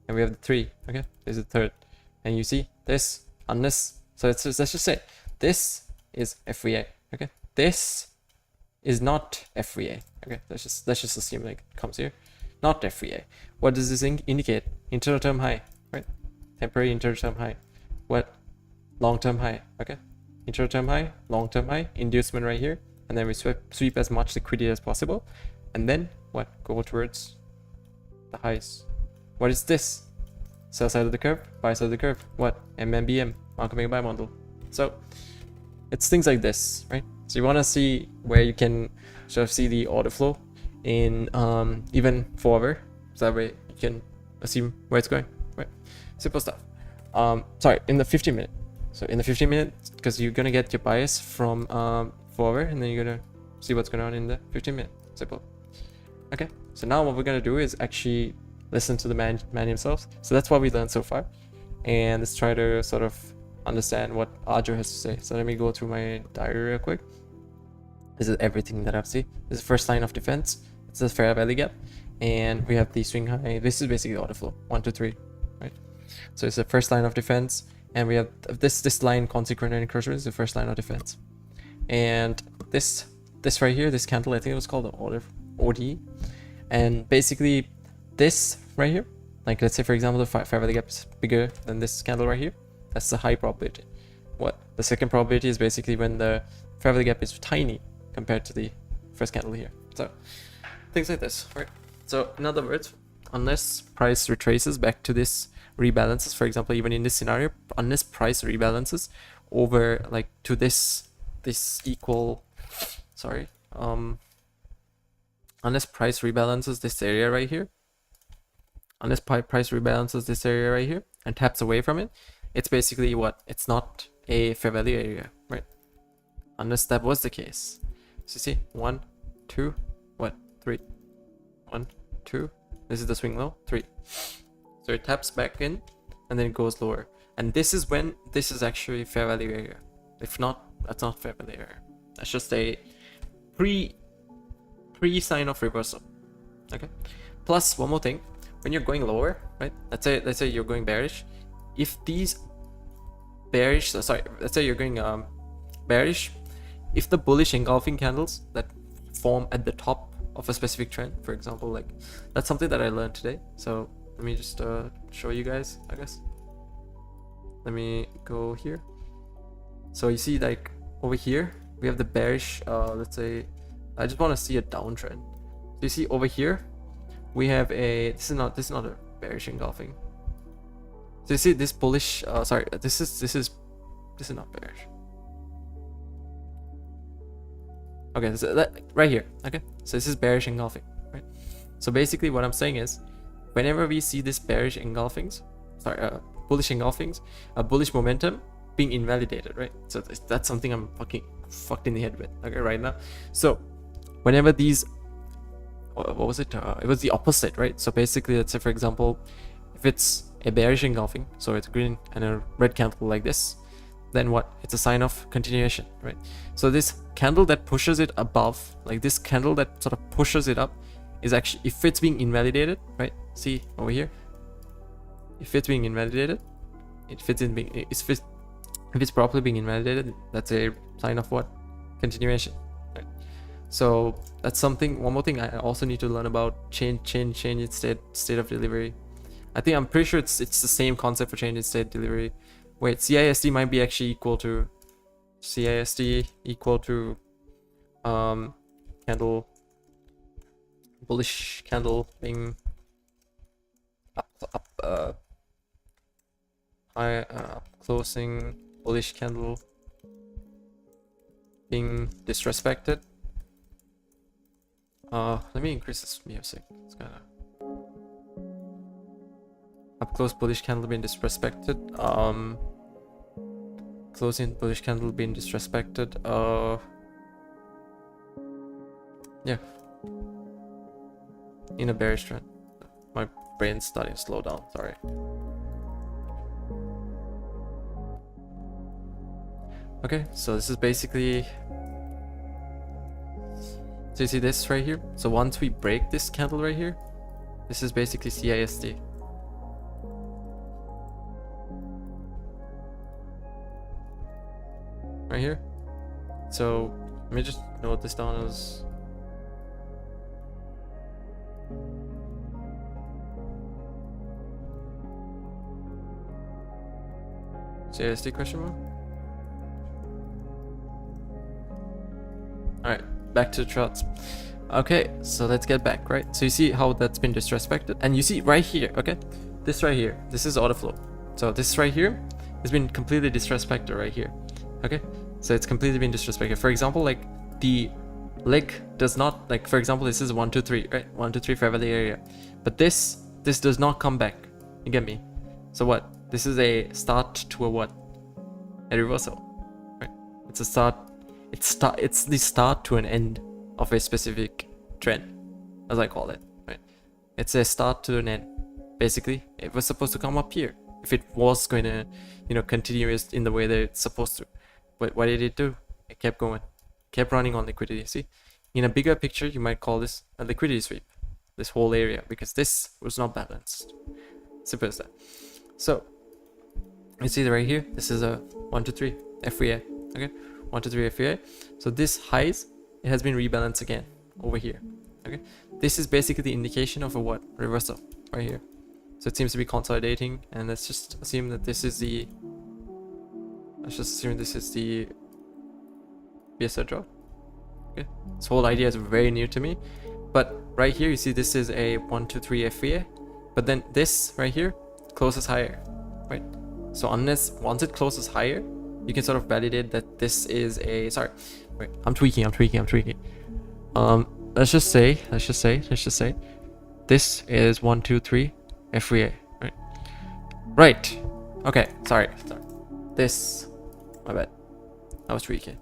and we have the 3. Okay? This is the third. And you see this, unless, so let's just say this is FVA. Okay? This is not FVA. Okay? Let's just assume like it comes here. Not FVA. What does this indicate? Internal term high, right? Temporary internal term high. What? Long term high. Okay? Internal term high, long term high, inducement right here, and then we sweep as much liquidity as possible, and then what? Go towards the highs. What is this? Sell side of the curve, buy side of the curve. What? MMBM, market maker buy model. So it's things like this, right? So you want to see where you can sort of see the order flow in even 4 hour, so that way you can assume where it's going, right? Simple stuff. Sorry, in the 15-minute. So in the 15-minute, because you're gonna get your bias from 4 hour, and then you're gonna see what's going on in the 15-minute. Simple. Okay. So now what we're gonna do is actually listen to the man himself. So that's what we learned so far, and let's try to sort of understand what Ajo has to say. So let me go through my diary real quick. This is everything that I've seen. This is the first line of defense. It's the fair value gap, and we have the swing high. This is basically the order flow, 1 to 3, right? So it's the first line of defense, and we have this line consequent and encroachment is the first line of defense, and this right here, this candle, I think it was called the order OD, and basically this right here, like let's say for example the fair value gap is bigger than this candle right here, that's the high probability. What the second probability is basically when the fair value gap is tiny compared to the first candle here. So things like this, right? So in other words, unless price retraces back to this rebalances, for example, even in this scenario, unless price rebalances over like to this equal, sorry, unless price rebalances this area right here, unless price rebalances this area right here and taps away from it, it's basically what? It's not a fair value area, right? Unless that was the case. So see, 1, 2, what? 3. 1, 2. This is the swing low, 3. So it taps back in and then it goes lower. And this is when this is actually fair value area. If not, that's not fair value area. That's just a pre sign of reversal. Okay. Plus one more thing, when you're going lower, right? Let's say you're going bearish. If these bearish, sorry, let's say you're going bearish. If the bullish engulfing candles that form at the top of a specific trend, for example, like that's something that I learned today. So let me just show you guys, I guess. Let me go here. So you see, like over here, we have the bearish, let's say, I just want to see a downtrend. So you see over here, we have a, this is not a bearish engulfing. So you see this bullish, sorry, this is not bearish. Okay, so that right here, okay? So this is bearish engulfing, right? So basically what I'm saying is, whenever we see this bearish engulfings, sorry, bullish engulfings, a bullish momentum being invalidated, right? So that's something I'm fucking fucked in the head with, okay, right now. So whenever these, what was it? It was the opposite, right? So basically, let's say for example, if it's a bearish engulfing, so it's green and a red candle like this, then what? It's a sign of continuation, right? So this candle that pushes it above, like this candle that sort of pushes it up, is actually, if it's being invalidated, right? See over here, if it's being invalidated, if it's properly being invalidated, that's a sign of what? Continuation, right? So that's something. One more thing I also need to learn about: change in state of delivery. I'm pretty sure it's the same concept for change in state delivery. Wait, CISD might be actually equal to candle, bullish candle being up high closing bullish candle being disrespected. Let me increase this music. It's gonna up close bullish candle being disrespected. Closing bullish candle being disrespected. Yeah. In a bearish trend. My brain's starting to slow down, sorry. Okay, so this is basically, so you see this right here? So once we break this candle right here, this is basically CISD. Right here. So let me just note this down as CISD question mark. Alright, back to the charts. Okay, so let's get back, right? So you see how that's been disrespected, and you see right here, okay? This right here, this is order flow. So this right here has been completely disrespected right here. Okay, so it's completely been disrespected. For example, like the leg does not, like for example, this is 1 2 3, right? 1 2 3 fair value area, but this does not come back. You get me? So what? This is a start to a what? A reversal, right? It's a start. It's the start to an end of a specific trend, as I call it, right? It's a start to an end. Basically, it was supposed to come up here if it was going to, you know, continue in the way that it's supposed to. But what did it do? It kept going, kept running on liquidity. See, in a bigger picture, you might call this a liquidity sweep, this whole area, because this was not balanced. Simple as that. So you see right here, this is a 1 2 3 FVA. Okay, 1 2 3 FVA. So this highs, it has been rebalanced again over here. Okay, this is basically the indication of a what? Reversal right here. So it seems to be consolidating, and let's just assume that this is the, let's just assume this is the BSR drop. Okay, this whole idea is very new to me, but right here you see this is a 1 2 3 FVA, but then this right here closes higher, right? So unless once it closes higher, you can sort of validate that this is a, sorry, wait, I'm tweaking. Let's just say this is 1 2 3 FVA, right? Right. Okay, sorry. This, my bad, I was tweaking.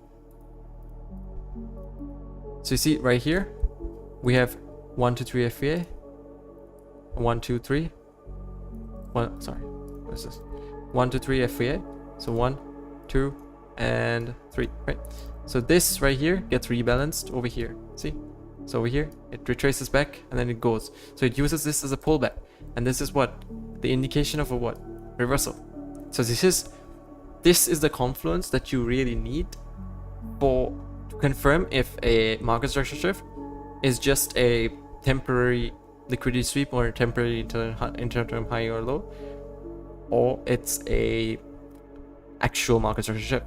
So you see right here, we have 1 2 3 FVA, 1 2 3, sorry, what is this? 1 2 3 FVA. So 1 2 and 3, right? So this right here gets rebalanced over here. See? So over here it retraces back and then it goes. So it uses this as a pullback, and this is what? The indication of a what? Reversal. So this is the confluence that you really need to confirm if a market structure shift is just a temporary liquidity sweep or a temporary interim high or low, or it's a actual market structure shift.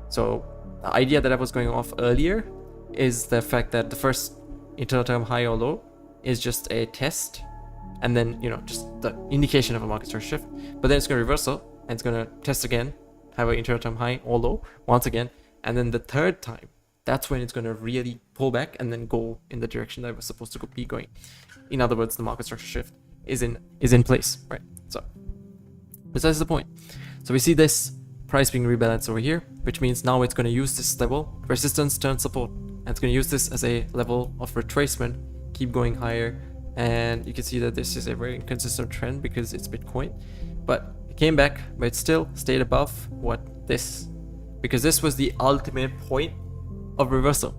So the idea that I was going off earlier is the fact that the first internal term high or low is just a test, and then, you know, just the indication of a market structure shift, but then it's going to reversal and it's going to test again, have an internal term high or low once again, and then the third time, that's when it's going to really pull back and then go in the direction that it was supposed to be going. In other words, the market structure shift is in place, right? So besides the point. So we see this price being rebalanced over here, which means now it's going to use this level, resistance turn support, and it's going to use this as a level of retracement, keep going higher. And you can see that this is a very inconsistent trend because it's Bitcoin, but it came back, but it still stayed above what? This, because this was the ultimate point of reversal.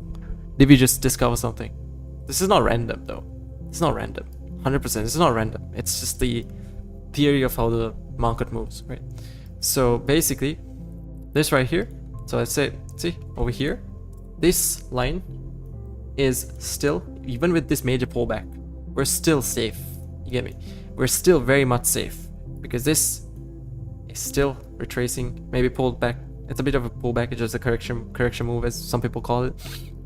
Did we just discover something? This is not random though. It's not random. 100%. This is not random. It's just the theory of how the market moves, right? So basically, this right here. So let's say, see over here, this line is still, even with this major pullback, we're still safe. You get me? We're still very much safe because this is still retracing, maybe pulled back. It's a bit of a pullback. It's just a correction move, as some people call it.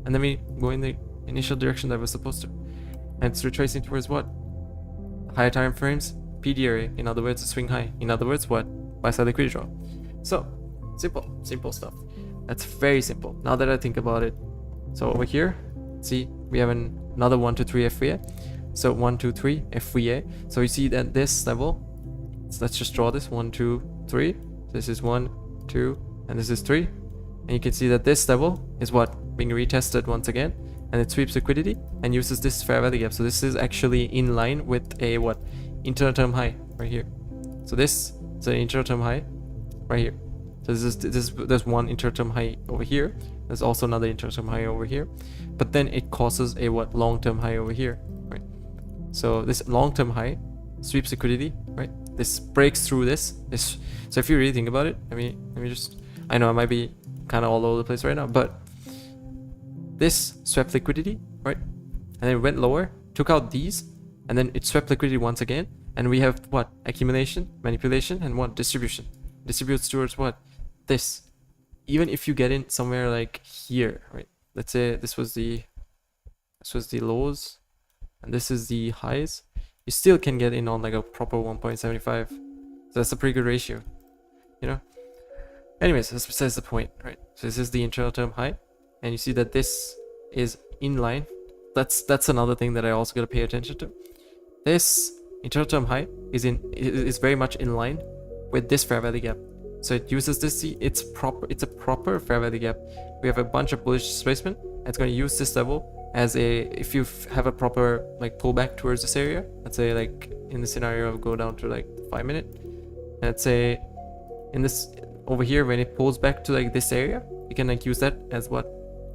And then we go in the initial direction that we're supposed to. And it's retracing towards what? Higher time frames, PD area. In other words, a swing high. In other words, what? buy side liquidity draw. So simple stuff. That's very simple now that I think about it. So over here, see, we have another 1 to 3 FVA. So 1 2 3 FVA. So you see that this level, so let's just draw this 1 2 3. This is 1 2 and this is 3, and you can see that this level is what being retested once again, and it sweeps liquidity and uses this fair value gap. So this is actually in line with a what inter-term high right here. So this is an inter-term high right here. So there's one inter-term high over here. There's also another inter-term high over here, but then it causes a what long-term high over here, right? So this long-term high sweeps liquidity, right? This breaks through this. So if you really think about it, let me just, I know I might be kind of all over the place right now, but this swept liquidity, right? And then it went lower, took out these, and then it swept liquidity once again. And we have what? Accumulation, manipulation, and what? Distribution. Distributes towards what? This. Even if you get in somewhere like here, right? Let's say this was the lows, and this is the highs. You still can get in on like a proper 1.75. So that's a pretty good ratio, you know? Anyways, that's besides the point, right? So this is the internal term high, and you see that this is in line. That's another thing that I also got to pay attention to. This internal term high is very much in line with this fair value gap. So it uses this, it's a proper fair value gap. We have a bunch of bullish displacement. It's going to use this level as a, if you have a proper like pullback towards this area, let's say like in the scenario of go down to like the 5 minute, and let's say in this over here, when it pulls back to like this area, you can like use that as what?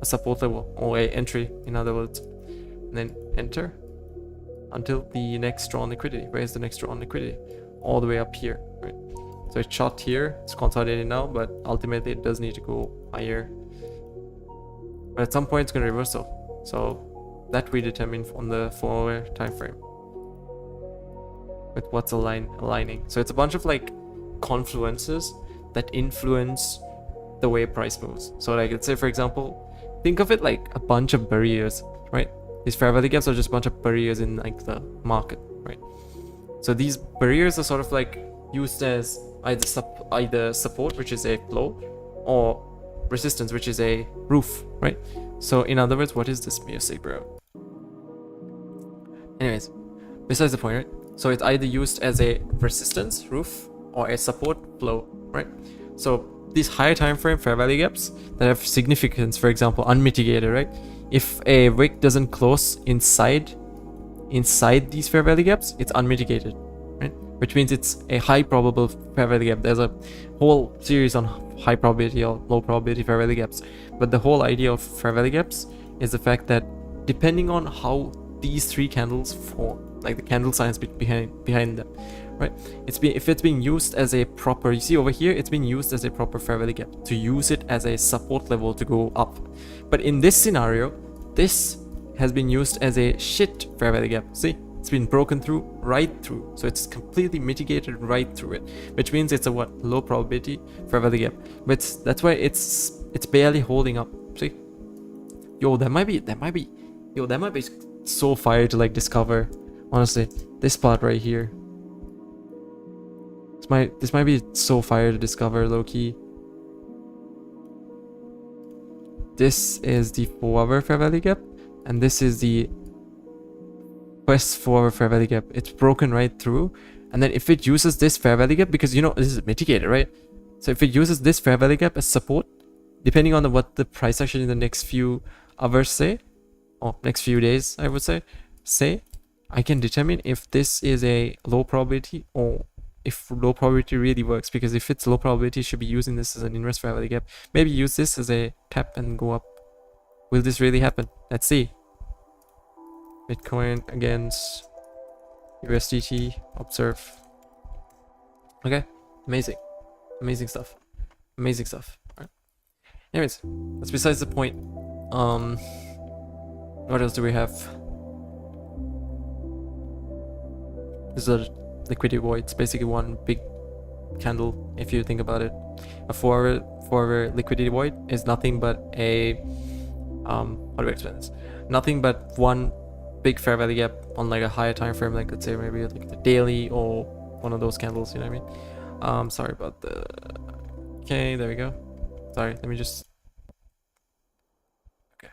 A support level, or a entry in other words, and then enter until the next draw on liquidity. Where is the next draw on liquidity? All the way up here, right? So it's shot here, it's consolidated now, but ultimately it does need to go higher. But at some point it's going to reversal. So that we determine on the 4-hour time frame with what's aligning. So it's a bunch of like confluences that influence the way price moves. So like, let's say for example, think of it like a bunch of barriers, right? These fair value gaps are just a bunch of barriers in like the market, right? So these barriers are sort of like used as either support, which is a floor, or resistance, which is a roof, right? So in other words, what is this music, bro? Anyways, besides the point, right? So it's either used as a resistance, roof, or a support, flow, right? So these higher time frame fair value gaps that have significance, for example, unmitigated, right? If a wick doesn't close inside these fair value gaps, it's unmitigated, right? Which means it's a high probable fair value gap. There's a whole series on high probability or low probability fair value gaps, but the whole idea of fair value gaps is the fact that depending on how these three candles form, like the candle signs behind them, right? If it's being used as a proper, you see over here, it's being used as a proper fair value gap to use it as a support level to go up. But in this scenario, this has been used as a shit fair value gap. See, it's been broken through, right through. So it's completely mitigated right through it, which means it's a what? Low probability fair value gap. But that's why it's barely holding up. See, yo, that might be so fire to like discover. Honestly, this part right here. This might be so fire to discover, low key. This is the 4-hour fair value gap, and this is the first 4-hour fair value gap. It's broken right through, and then if it uses this fair value gap, because you know this is mitigated, right? So if it uses this fair value gap as support, depending on what the price action in the next few hours say, or next few days, I would say, I can determine if this is a low probability or if low probability really works. Because if it's low probability, you should be using this as an inverse fair value gap. Maybe use this as a tap and go up. Will this really happen? Let's see. Bitcoin against USDT. Observe. Okay, amazing stuff. Amazing stuff. All right. Anyways, that's besides the point. What else do we have? This is a liquidity void. It's basically one big candle if you think about it. A 4-hour liquidity void is nothing but a how do I explain this? Nothing but one big fair value gap on like a higher time frame, like let's say maybe like the daily or one of those candles, you know what Sorry about the... Okay, there we go. Sorry, let me just... Okay.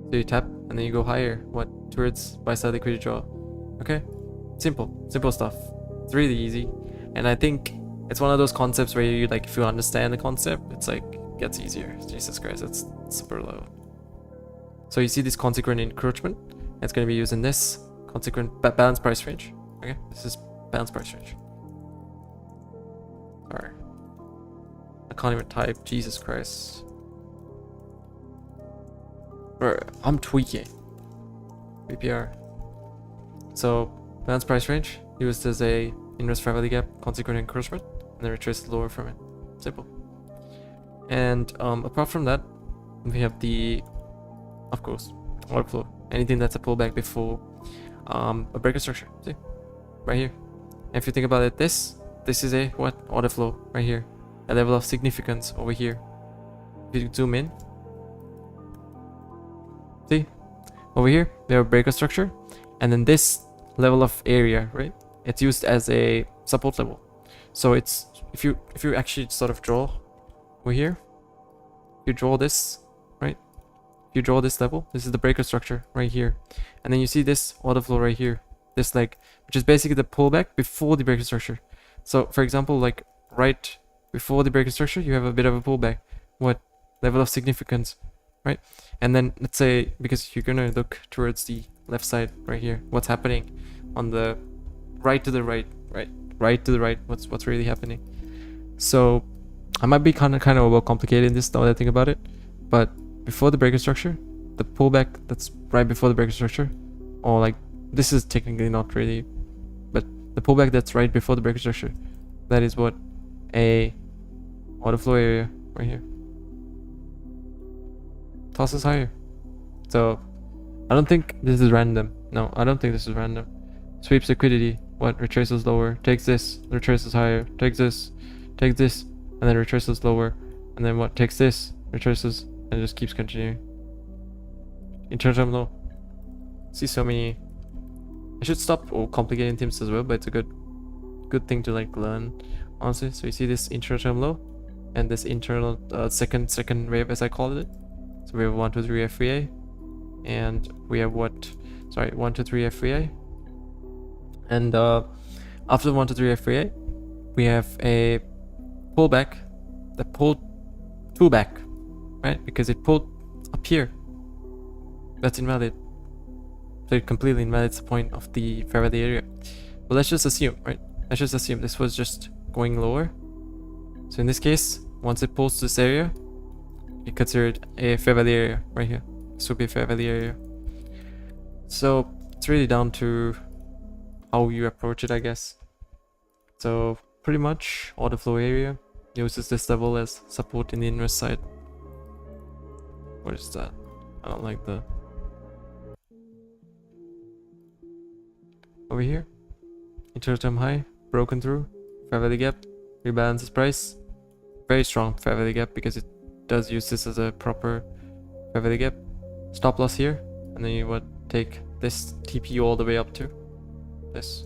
So you tap and then you go higher. What? Towards buy side liquidity draw. Okay. Simple stuff. It's really easy. And I think it's one of those concepts where you like, if you understand the concept, it's like gets easier. Jesus Christ, it's super low. So you see this consequent encroachment. It's going to be used in this consequent balance price range. Okay, this is balance price range. Sorry, I can't even type. Jesus Christ. Bro, I'm tweaking. BPR. So balance price range used as a inverse fair value gap, consequent encroachment, and then retrace lower from it. Simple. And apart from that, we have the, of course, order flow. Anything that's a pullback before a breaker structure. See, right here. And if you think about it, this is a what? Order flow right here. A level of significance over here. If you zoom in, see, over here we have a breaker structure, and then this level of area, right? It's used as a support level. So it's if you actually sort of draw over here, you draw this, right? You draw this level. This is the breaker structure right here, and then you see this order flow right here, this leg, which is basically the pullback before the breaker structure. So for example, like right before the breaker structure, you have a bit of a pullback. What level of significance, right? And then let's say, because you're gonna look towards the left side right here, what's happening on the right to the right, right to the right, what's really happening. So I might be kind of overcomplicating this now that I think about it, but before the breaker structure, the pullback that's right before the breaker structure, or like this is technically not really, but the pullback that's right before the breaker structure, that is what a order flow area right here tosses higher. So I don't think this is random. No, I don't think this is random. Sweeps liquidity, what? Retraces lower, takes this, retraces higher, takes this, and then retraces lower, and then what? Takes this, retraces, and just keeps continuing. Interterm low. See so many. I should stop complicating things as well, but it's a good thing to like learn, honestly. So you see this interterm low, and this internal second wave, as I called it. So we have 1, 2, 3 FVA, and we have what? Sorry, 1, 2, 3 FVA. And after 1, 2, 3 FVA, we have a pullback that pulled 2 back, right? Because it pulled up here. That's invalid. So it completely invalidates the point of the fair value area. But let's just assume, right? Let's just assume this was just going lower. So in this case, once it pulls this area, you consider it a fair value area right here. This would be a fair value area. So it's really down to how you approach it, I guess. So pretty much order flow area uses this level as support in the inverse side. What is that? I don't like the... Over here, interterm high, broken through, fair value gap, rebalances price. Very strong fair value gap because it does use this as a proper fair value gap. Stop loss here, and then you would take this TP all the way up to this.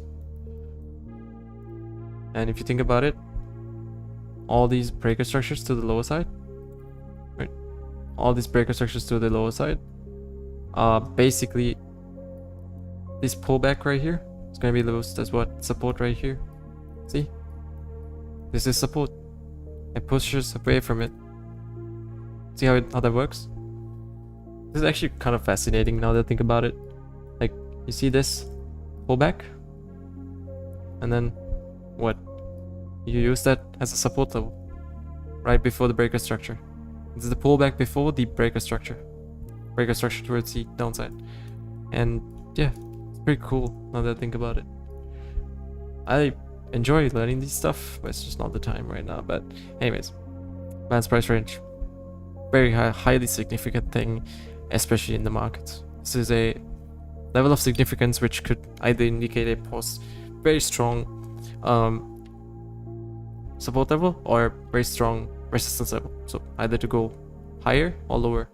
And if you think about it, all these breaker structures to the lower side, right? All these breaker structures to the lower side are basically this pullback right here. It's going to be used as what? Support right here. See? This is support. It pushes away from it. See how that works? This is actually kind of fascinating now that I think about it. Like, you see this pullback? And then what? You use that as a support level right before the breaker structure. This is the pullback before the breaker structure. Breaker structure towards the downside. And yeah, it's pretty cool now that I think about it. I enjoy learning this stuff, but it's just not the time right now. But anyways, balance price range, very highly significant thing, especially in the markets. This is a level of significance which could either indicate a very strong support level or very strong resistance level. So either to go higher or lower.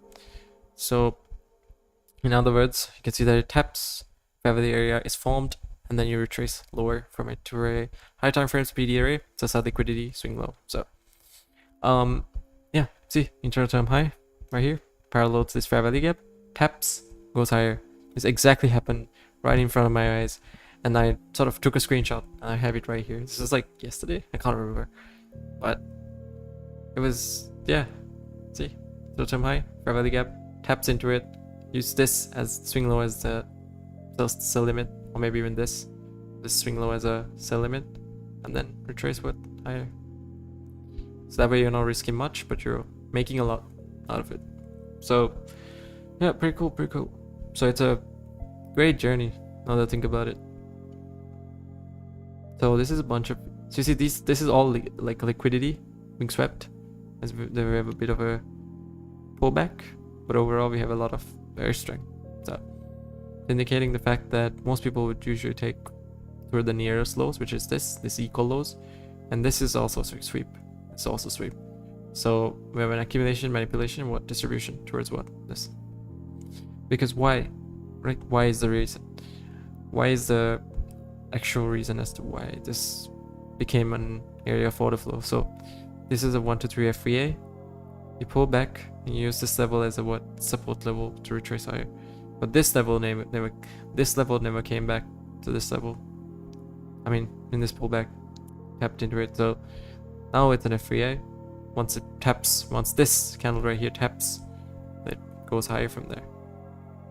So in other words, you can see that it taps, fair value area is formed, and then you retrace lower from it to a high time frame speed area. So that's liquidity swing low. So yeah, see internal term high right here, parallel to this fair value gap, taps, goes higher. This exactly happened right in front of my eyes, and I sort of took a screenshot and I have it right here. This is like yesterday, I can't remember, but it was, yeah, see, internal term high, fair value gap, taps into it, use this as swing low as the sell limit, or maybe even this swing low as a sell limit, and then retrace with higher. So that way you're not risking much, but you're making a lot out of it. So yeah, pretty cool, pretty cool. So it's a great journey now that I think about it. So this is a bunch of, so you see this is all like liquidity being swept, as we have a bit of a pullback, but overall we have a lot of bearish strength. So indicating the fact that most people would usually take toward the nearest lows, which is this equal lows, and this is also sweep. It's also sweep. So we have an accumulation, manipulation, what distribution towards what? This. Because why? Right? Why is the reason? Why is the actual reason as to why this became an area of order flow? So this is a 1 to 3 FVA. You pull back and you use this level as a what? Support level to retrace higher. But this level never came back to this level. I mean, in this pullback, tapped into it. So now it's an FVA. Once it taps, once this candle right here taps, it goes higher from there.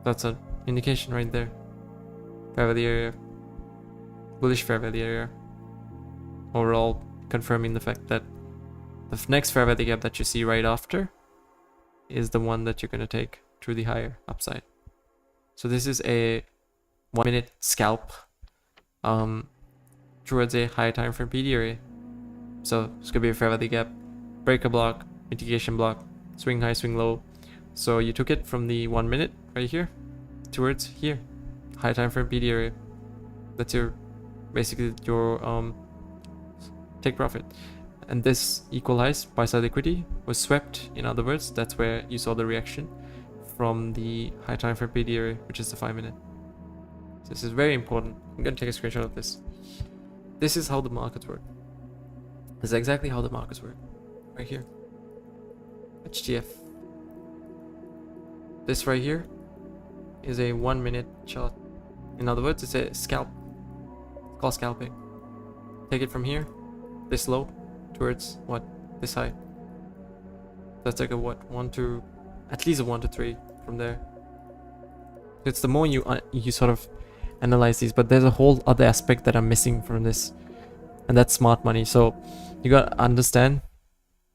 That's an indication right there. Fair value area, bullish fair value area. Overall, confirming the fact that the next fair value gap that you see right after is the one that you're gonna take to the higher upside. So this is a 1 minute scalp towards a high time frame PD area. So it's gonna be a fair value gap, break a block, mitigation block, swing high, swing low. So you took it from the 1 minute right here towards here, high time frame PD area. That's your basically your take profit. And this equalized buy side liquidity was swept. In other words, that's where you saw the reaction from the high time frame PD area, which is the 5 minute. So this is very important. I'm gonna take a screenshot of this. This is how the markets work. This is exactly how the markets work. Right here. HTF. This right here is a 1 minute chart. In other words, it's a scalp. It's called scalping. Take it from here, this low, towards what? This high. That's like a what? At least a 1 to 3 from there. It's the more you sort of analyze these, but there's a whole other aspect that I'm missing from this, and that's smart money. So you gotta understand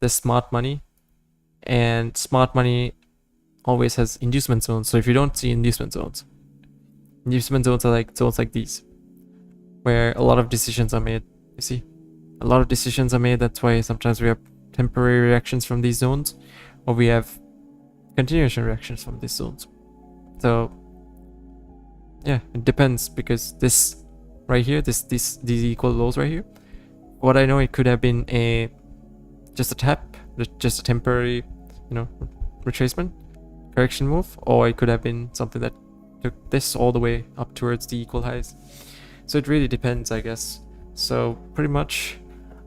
this smart money, and smart money always has inducement zones. So if you don't see inducement zones are like zones like these, where a lot of decisions are made. You see, a lot of decisions are made. That's why sometimes we have temporary reactions from these zones, or we have continuation reactions from these zones. So yeah, it depends, because this right here, these equal lows right here, what I know, it could have been just a tap, just a temporary, retracement, correction move, or it could have been something that took this all the way up towards the equal highs. So it really depends, I guess. So pretty much,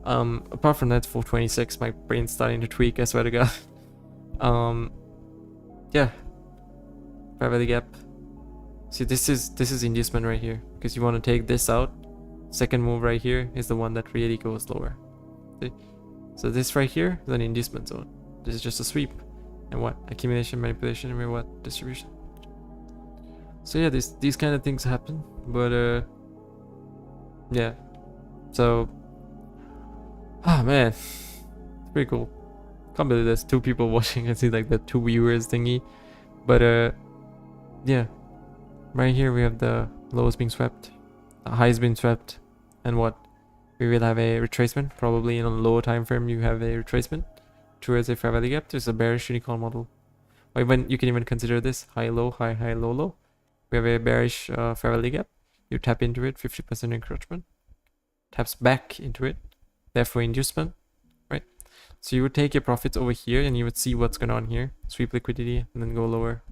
apart from that, 426, my brain's starting to tweak, I swear to God. Yeah, fair value gap. See, this is inducement right here, because you want to take this out. Second move right here is the one that really goes lower. See? So this right here is an inducement zone. This is just a sweep. And what? Accumulation, manipulation, and what? Distribution. So yeah, these kind of things happen. But yeah. So man, it's pretty cool. Can't believe there's 2 people watching. I see like the 2 viewers thingy. But yeah. Right here we have the lows being swept, the highs being swept, and what? We will have a retracement. Probably in a lower time frame you have a retracement towards a fair value gap. There's a bearish unicorn model. Or even you can even consider this high low, high high low low. We have a bearish fair value gap. You tap into it, 50% encroachment. Taps back into it, therefore inducement, right? So you would take your profits over here and you would see what's going on here, sweep liquidity, and then go lower.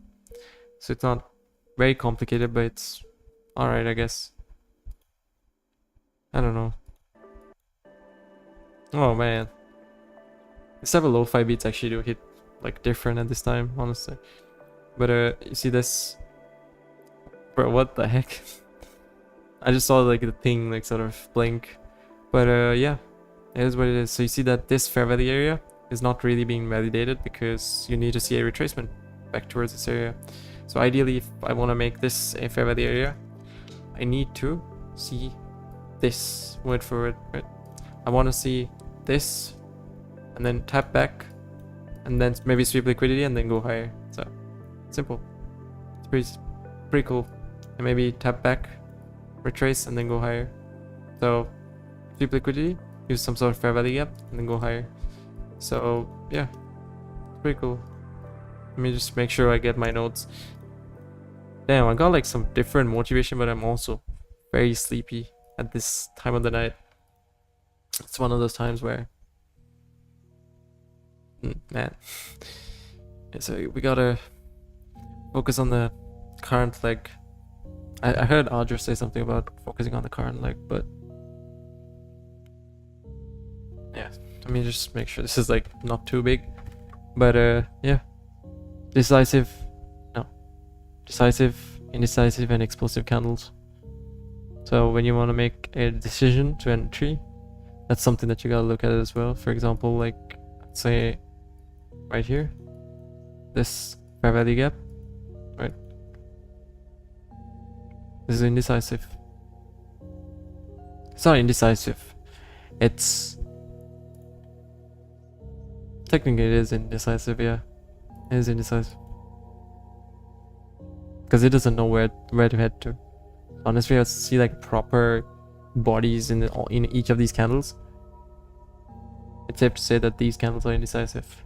So it's not very complicated, but it's alright, I guess. I don't know. Oh man. The 7 lo-fi beats actually do hit like different at this time, honestly. But you see this? Bro, what the heck? I just saw like the thing like sort of blink. But yeah, it is what it is. So you see that this fair value area is not really being validated because you need to see a retracement back towards this area. So ideally, if I want to make this a fair value area, I need to see this word for word, right? I want to see this and then tap back and then maybe sweep liquidity and then go higher. So simple. It's pretty cool. And maybe tap back, retrace, and then go higher. So sweep liquidity, use some sort of fair value gap, and then go higher. So yeah, pretty cool. Let me just make sure I get my notes. Damn, I got like some different motivation, but I'm also very sleepy at this time of the night. It's one of those times where man. Yeah, so we gotta focus on the current leg. I heard Audra say something about focusing on the current leg, but yeah, let me just make sure this is like not too big. But yeah, decisive, indecisive, and explosive candles. So when you want to make a decision to entry, that's something that you gotta look at as well. For example, like let's say right here, this fair value gap, right? This is indecisive. It's not indecisive. It's technically it is indecisive, yeah. It is indecisive. Because it doesn't know where to head to. Honestly, I see like proper bodies in each of these candles. It's safe to say that these candles are indecisive.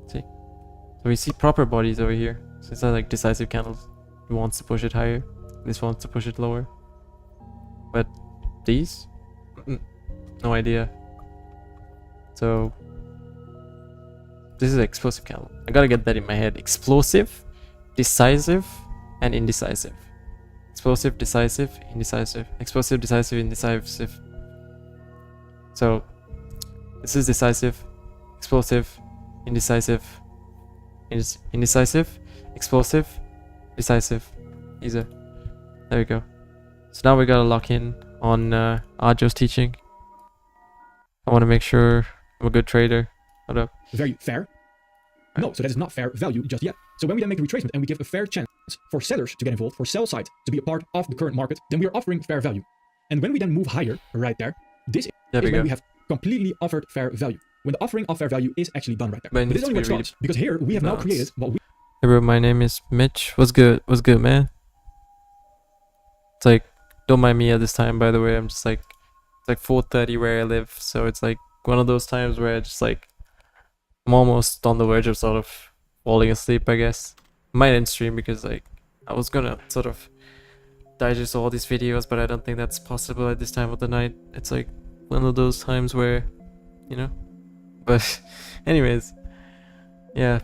See? So we see proper bodies over here. So it's not like decisive candles. It wants to push it higher. This wants to push it lower. But these? No idea. So this is an explosive candle. I gotta get that in my head. Explosive, decisive, and indecisive. Explosive, decisive, indecisive. Explosive, decisive, indecisive. So this is decisive, explosive, indecisive, indecisive, explosive, decisive. Easier. There we go. So now we gotta lock in on Ajo's teaching. I want to make sure I'm a good trader. Hold up. Very fair? No, so that is not fair value just yet. So when we then make the retracement and we give a fair chance for sellers to get involved, for sell side to be a part of the current market, then we are offering fair value. And when we then move higher, right there, this is when we have completely offered fair value. When the offering of fair value is actually done right there. But this is only what starts, because here we have now created what we... Hey bro, my name is Mitch. What's good? What's good, man? It's like, don't mind me at this time, by the way. I'm just like, it's like 4:30 where I live, so it's like one of those times where I just like, I'm almost on the verge of sort of falling asleep, I guess. Might end stream because like, I was gonna sort of digest all these videos, but I don't think that's possible at this time of the night. It's like one of those times where, you know, but anyways, yeah,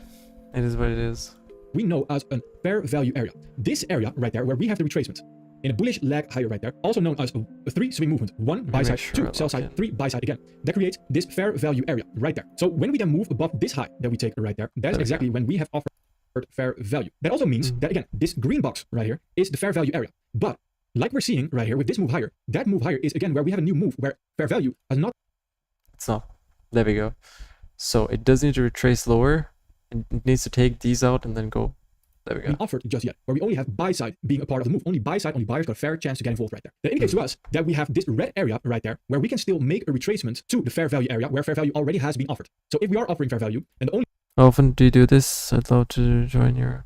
it is what it is. We know as a fair value area. This area right there where we have the retracement in a bullish leg higher right there, also known as a 3 swing movement, 1 buy side, 2 sell side, 3 buy side again. That creates this fair value area right there. So when we then move above this high that we take right there, that is exactly when we have offered fair value. That also means that again, this green box right here is the fair value area. But like we're seeing right here with this move higher, that move higher is again where we have a new move where fair value has not... It's not. There we go. So it does need to retrace lower. It needs to take these out and then go. There we go. Offered just yet, where we only have buy side being a part of the move. Only buy side, only buyers got a fair chance to get involved right there. That indicates to us that we have this red area right there where we can still make a retracement to the fair value area where fair value already has been offered. So if we are offering fair value, and the only... How often do you do this? I'd love to join your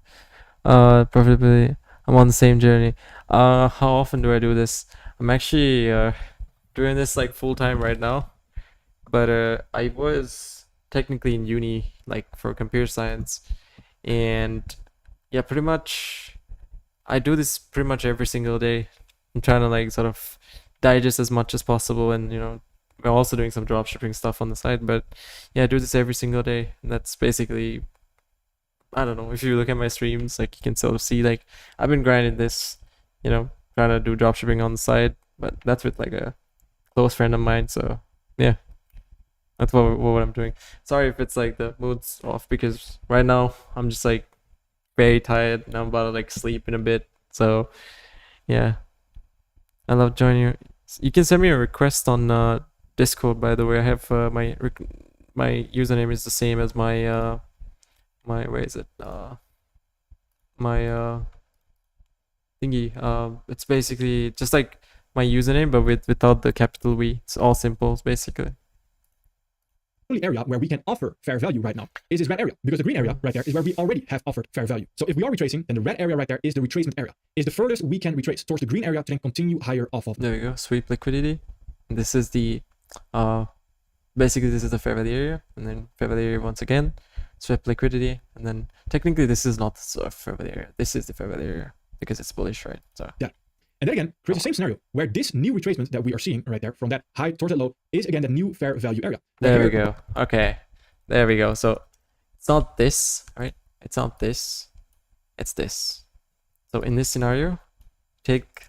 preferably I'm on the same journey. How often do I do this? I'm actually doing this like full time right now, but I was technically in uni like for computer science, and yeah, pretty much I do this pretty much every single day. I'm trying to like sort of digest as much as possible and, you know, we're also doing some drop shipping stuff on the side, but yeah, I do this every single day. And that's basically, I don't know, if you look at my streams, like you can sort of see, like I've been grinding this, you know, trying to do drop shipping on the side, but that's with like a close friend of mine. So yeah, that's what I'm doing. Sorry if it's like the mood's off, because right now I'm just like very tired and I'm about to like sleep in a bit. So yeah, I love joining you. You can send me a request on Discord, by the way. I have my username is the same as my my, where is it, my thingy. It's basically just like my username, but without the capital V. It's all symbols basically. Only area where we can offer fair value right now is this red area, because the green area right there is where we already have offered fair value. So if we are retracing, then the red area right there is the retracement area, is the furthest we can retrace towards the green area to then continue higher off of. There we go, sweep liquidity. This is the basically this is the fair value area, and then fair value area once again, sweep liquidity, and then technically this is not the fair value area. This is the fair value area because it's bullish, right? So yeah. And then again, creates the same scenario where this new retracement that we are seeing right there from that high towards that low is again the new fair value area. There we go. Okay, there we go. So it's not this, right? It's not this. It's this. So in this scenario, take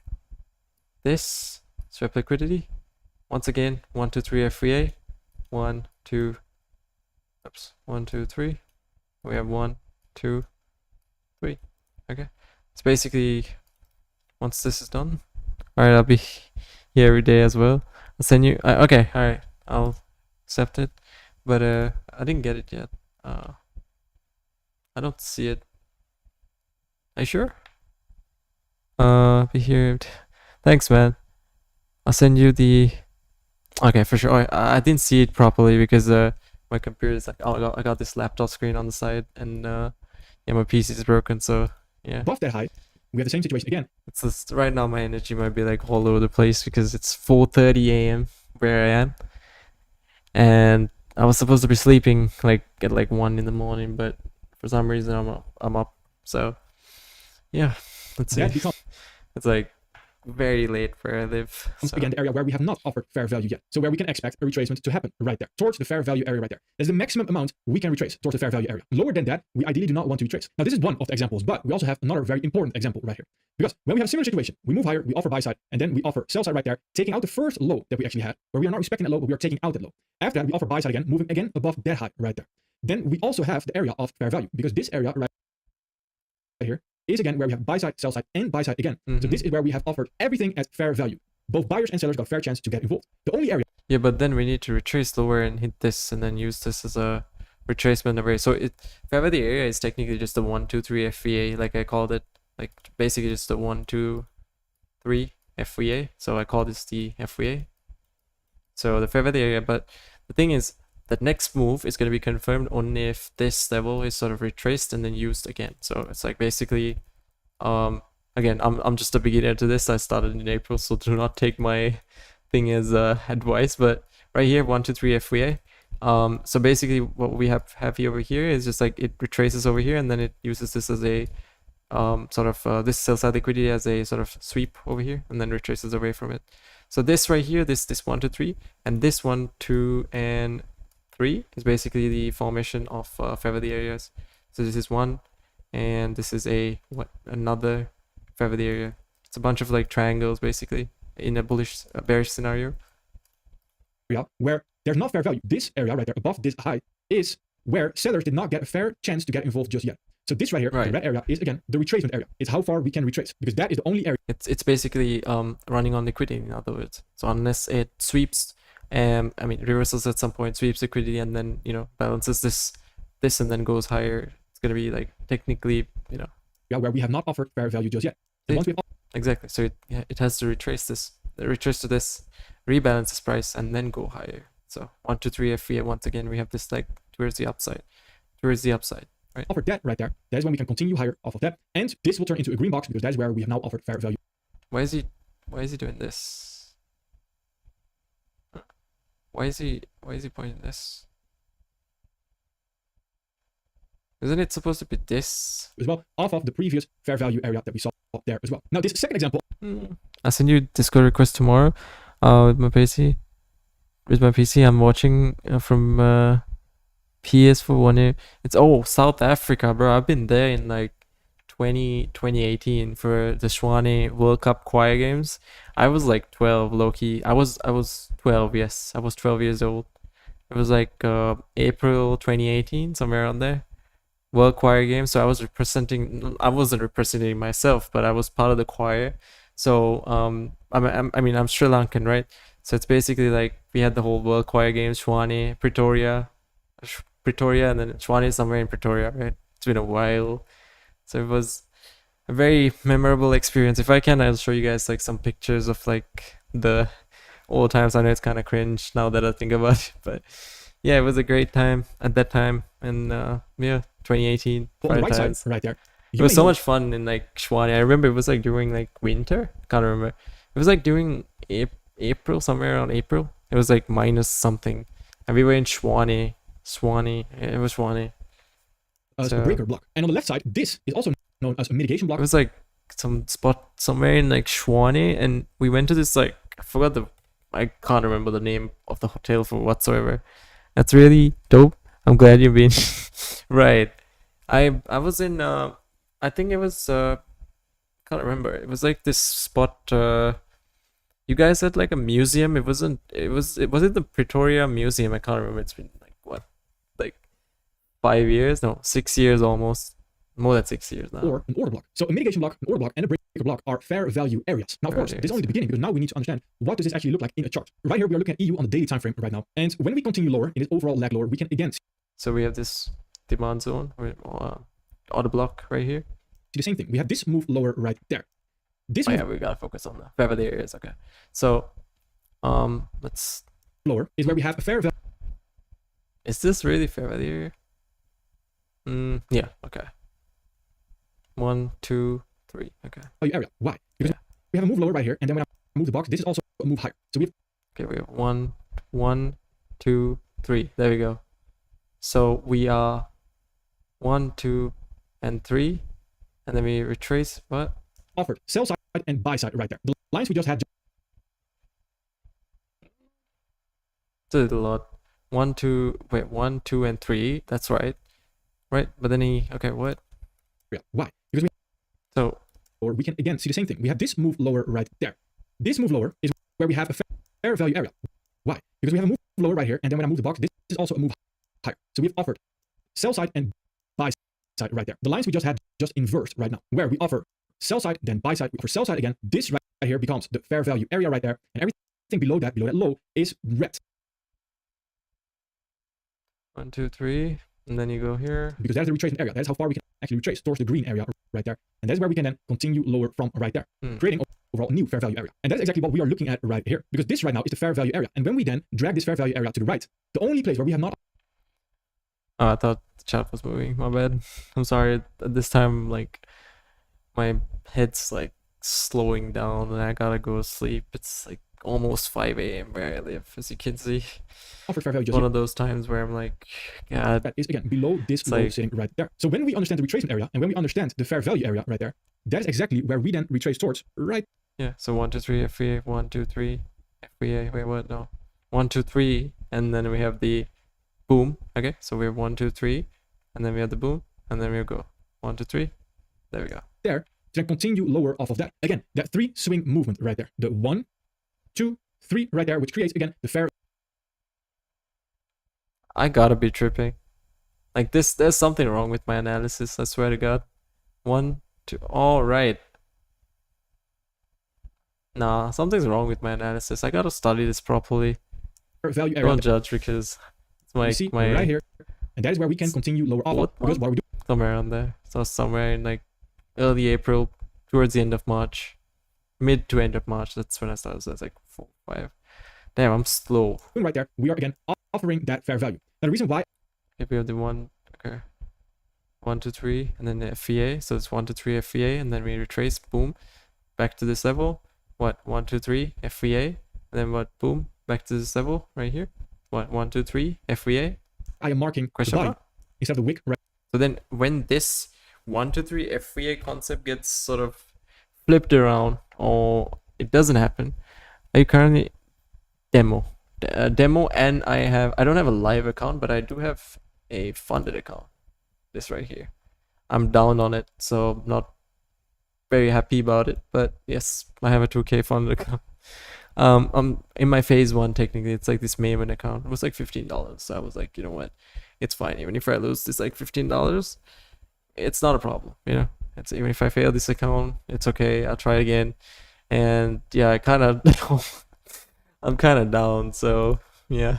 this, swap liquidity. Once again, 1, 2, 3 FVA. 1, 2, oops, 1, 2, 3. We have 1, 2, 3. Okay. It's basically, once this is done, all right, I'll be here every day as well. I'll send you. Okay, all right, I'll accept it, but I didn't get it yet. I don't see it. Are you sure? Be here. Thanks, man. I'll send you the. Okay, for sure. Oh, I didn't see it properly because my computer is like, oh, I got this laptop screen on the side, and yeah, my PC is broken, so yeah. Above that height, we have the same situation again. It's just, right now my energy might be like all over the place because it's 4:30 a.m. where I am, and I was supposed to be sleeping like at like 1 in the morning, but for some reason I'm up. So yeah, let's see. It's like very late where I live. So. Again, the area where we have not offered fair value yet. So where we can expect a retracement to happen right there, towards the fair value area right there. That's the maximum amount we can retrace towards the fair value area. Lower than that, we ideally do not want to retrace. Now, this is one of the examples, but we also have another very important example right here. Because when we have a similar situation, we move higher, we offer buy side, and then we offer sell side right there, taking out the first low that we actually had, where we are not respecting that low, but we are taking out that low. After that, we offer buy side again, moving again above that high right there. Then we also have the area of fair value, because this area right here is again where we have buy side, sell side, and buy side again. So this is where we have offered everything at fair value. Both buyers and sellers got a fair chance to get involved. The only area. Yeah, but then we need to retrace lower and hit this, and then use this as a retracement area. So fair value area is technically just the 1, 2, 3 FVA, like I called it, like basically just the 1, 2, 3 FVA. So I call this the FVA. So the fair value area, but the thing is, the next move is going to be confirmed only if this level is sort of retraced and then used again. So it's like basically, again, I'm just a beginner to this. I started in April, so do not take my thing as advice. But right here, 1, 2, 3 FVA. So basically, what we have here over here is just like it retraces over here, and then it uses this as a sort of this sell side liquidity as a sort of sweep over here, and then retraces away from it. So this right here, this 1, 2, 3, and this 1, 2, and 3 is basically the formation of fair value areas. So this is 1, and this is another fair value area. It's a bunch of like triangles basically in a bearish scenario. Where there's not fair value. This area right there above this high is where sellers did not get a fair chance to get involved just yet. So this right here, the red area, is again the retracement area. It's how far we can retrace, because that is the only area. It's basically running on liquidity, in other words. So unless it sweeps, I mean reversals at some point, sweeps liquidity, and then balances this and then goes higher, it's gonna be like technically where we have not offered fair value just yet. Exactly. So it has to retrace to this, rebalance this price, and then go higher. So 1, 2, 3 FVA. Once again, we have this like towards the upside, right? Offer that right there. That is when we can continue higher off of that, and this will turn into a green box because that is where we have now offered fair value. Why is he doing this? Why is he pointing this? Isn't it supposed to be this as well, off of the previous fair value area that we saw up there as well? Now this second example. I'll send you Discord request tomorrow with my PC. with my PC. I'm watching from PS for 1 year. It's South Africa, bro. I've been there in like 2018 for the Swane World Cup choir games. I was like 12, low key. I was 12. Yes, I was 12 years old. It was like April 2018, somewhere around there. World choir game. So I wasn't representing myself, but I was part of the choir. So I'm Sri Lankan, right? So it's basically like we had the whole World Choir Games, Swane, Pretoria, and then Swane is somewhere in Pretoria, right? It's been a while. So it was a very memorable experience. If I can, I'll show you guys like some pictures of like the old times. I know it's kind of cringe now that I think about it, but yeah, it was a great time at that time. And yeah, 2018, On the fun right side, times. right there. It was so much fun in like Swane. I remember it was like during like winter. Can't remember. It was like during April, somewhere around April. It was like minus something, and we were in Swane. Swane. It was Swane. So, a breaker block. And on the left side, this is also known as a mitigation block. It was like some spot somewhere in like Swane, and we went to this like I can't remember the name of the hotel for whatsoever. That's really dope. I'm glad you've been right. I was in I think it was can't remember. It was like this spot you guys had like a museum. It was it the Pretoria Museum. I can't remember. It's been like what? Like 5 years? No, 6 years almost. More than 6 years now. Or an order block. So a mitigation block, an order block, and a breaker block are fair value areas. Now, of course, this is only the beginning because now we need to understand what does this actually look like in a chart. Right here, we are looking at EU on the daily time frame right now. And when we continue lower in this overall lag lower, we can again see. So we have this demand zone with order block right here. See the same thing. We have this move lower right there. This yeah, we gotta focus on the fair value areas. Okay. So let's lower is where we have a fair value. Is this really fair value area? Yeah, okay. 1, 2, 3. Okay. Area. Why? Because we have a move lower right here, and then when I move the box, this is also a move higher. So we have 1, 2, 3. There we go. So we are 1, 2, and 3, and then we retrace what? Offered sell side and buy side right there. The lines we just had. Did a lot. 1, 2, and 3. That's right. Right, but then okay, what? Yeah. Why? Because or we can again see the same thing. We have this move lower right there. This move lower is where we have a fair value area. Why? Because we have a move lower right here, and then when I move the box, this is also a move higher. So we have offered sell side and buy side right there. The lines we just had just inversed right now, where we offer sell side, then buy side, we offer sell side again. This right here becomes the fair value area right there, and everything below that low is red. 1, 2, 3. And then you go here. Because that's the retracement area. That's how far we can actually retrace towards the green area right there. And that's where we can then continue lower from right there, creating overall a new fair value area. And that's exactly what we are looking at right here. Because this right now is the fair value area. And when we then drag this fair value area to the right, the only place where we have not... Oh, I thought the chat was moving. My bad. I'm sorry. At this time, like, my head's like slowing down and I gotta go to sleep. It's like almost 5 a.m. where I live, as you can see. Offered fair value one of those times where I'm like, God. That is again below this low sitting right there. So when we understand the retracement area and when we understand the fair value area right there, that is exactly where we then retrace towards right. Yeah. So 1, 2, 3 FVA, 1, 2, 3 FVA. Wait, what? No. 1, 2, 3, and then we have the boom. Okay. So we have 1, 2, 3, and then we have the boom, and then we go 1, 2, 3. There we go. There. To then continue lower off of that. Again, that 3 swing movement right there. The 1, 2, 3 right there, which creates again the fair. I gotta be tripping. Like this, there's something wrong with my analysis, I swear to God. 1, 2, all right. Nah, something's wrong with my analysis. I gotta study this properly. Value area. Don't judge because it's my, see right here. And that is where we can continue lower off. Because what we do. Somewhere around there. So somewhere in like early April, towards the end of March. Mid to end of March, that's when I started. So that's like 4, 5. Damn, I'm slow. Right there, we are again offering that fair value. Now the reason why... If we have the 1, okay. 1, 2, 3, and then the FVA. So it's 1, 2, 3 FVA, and then we retrace, boom, back to this level. What? 1, 2, 3 FVA, and then what? Boom, back to this level right here. What? 1, 2, 3 FVA. I am marking question mark instead of the wick. Right. So then when this 1, 2, 3 FVA concept gets sort of flipped around, or it doesn't happen, are you currently demo? demo, and I don't have a live account, but I do have a funded account. This right here. I'm down on it, so I'm not very happy about it. But yes, I have a 2K funded account. I'm in my phase 1 technically. It's like this Maven account. It was like $15, so I was like, you know what, it's fine. Even if I lose this like $15, it's not a problem. You know, it's even if I fail this account, it's okay. I'll try again. And yeah, I'm kind of down. So yeah,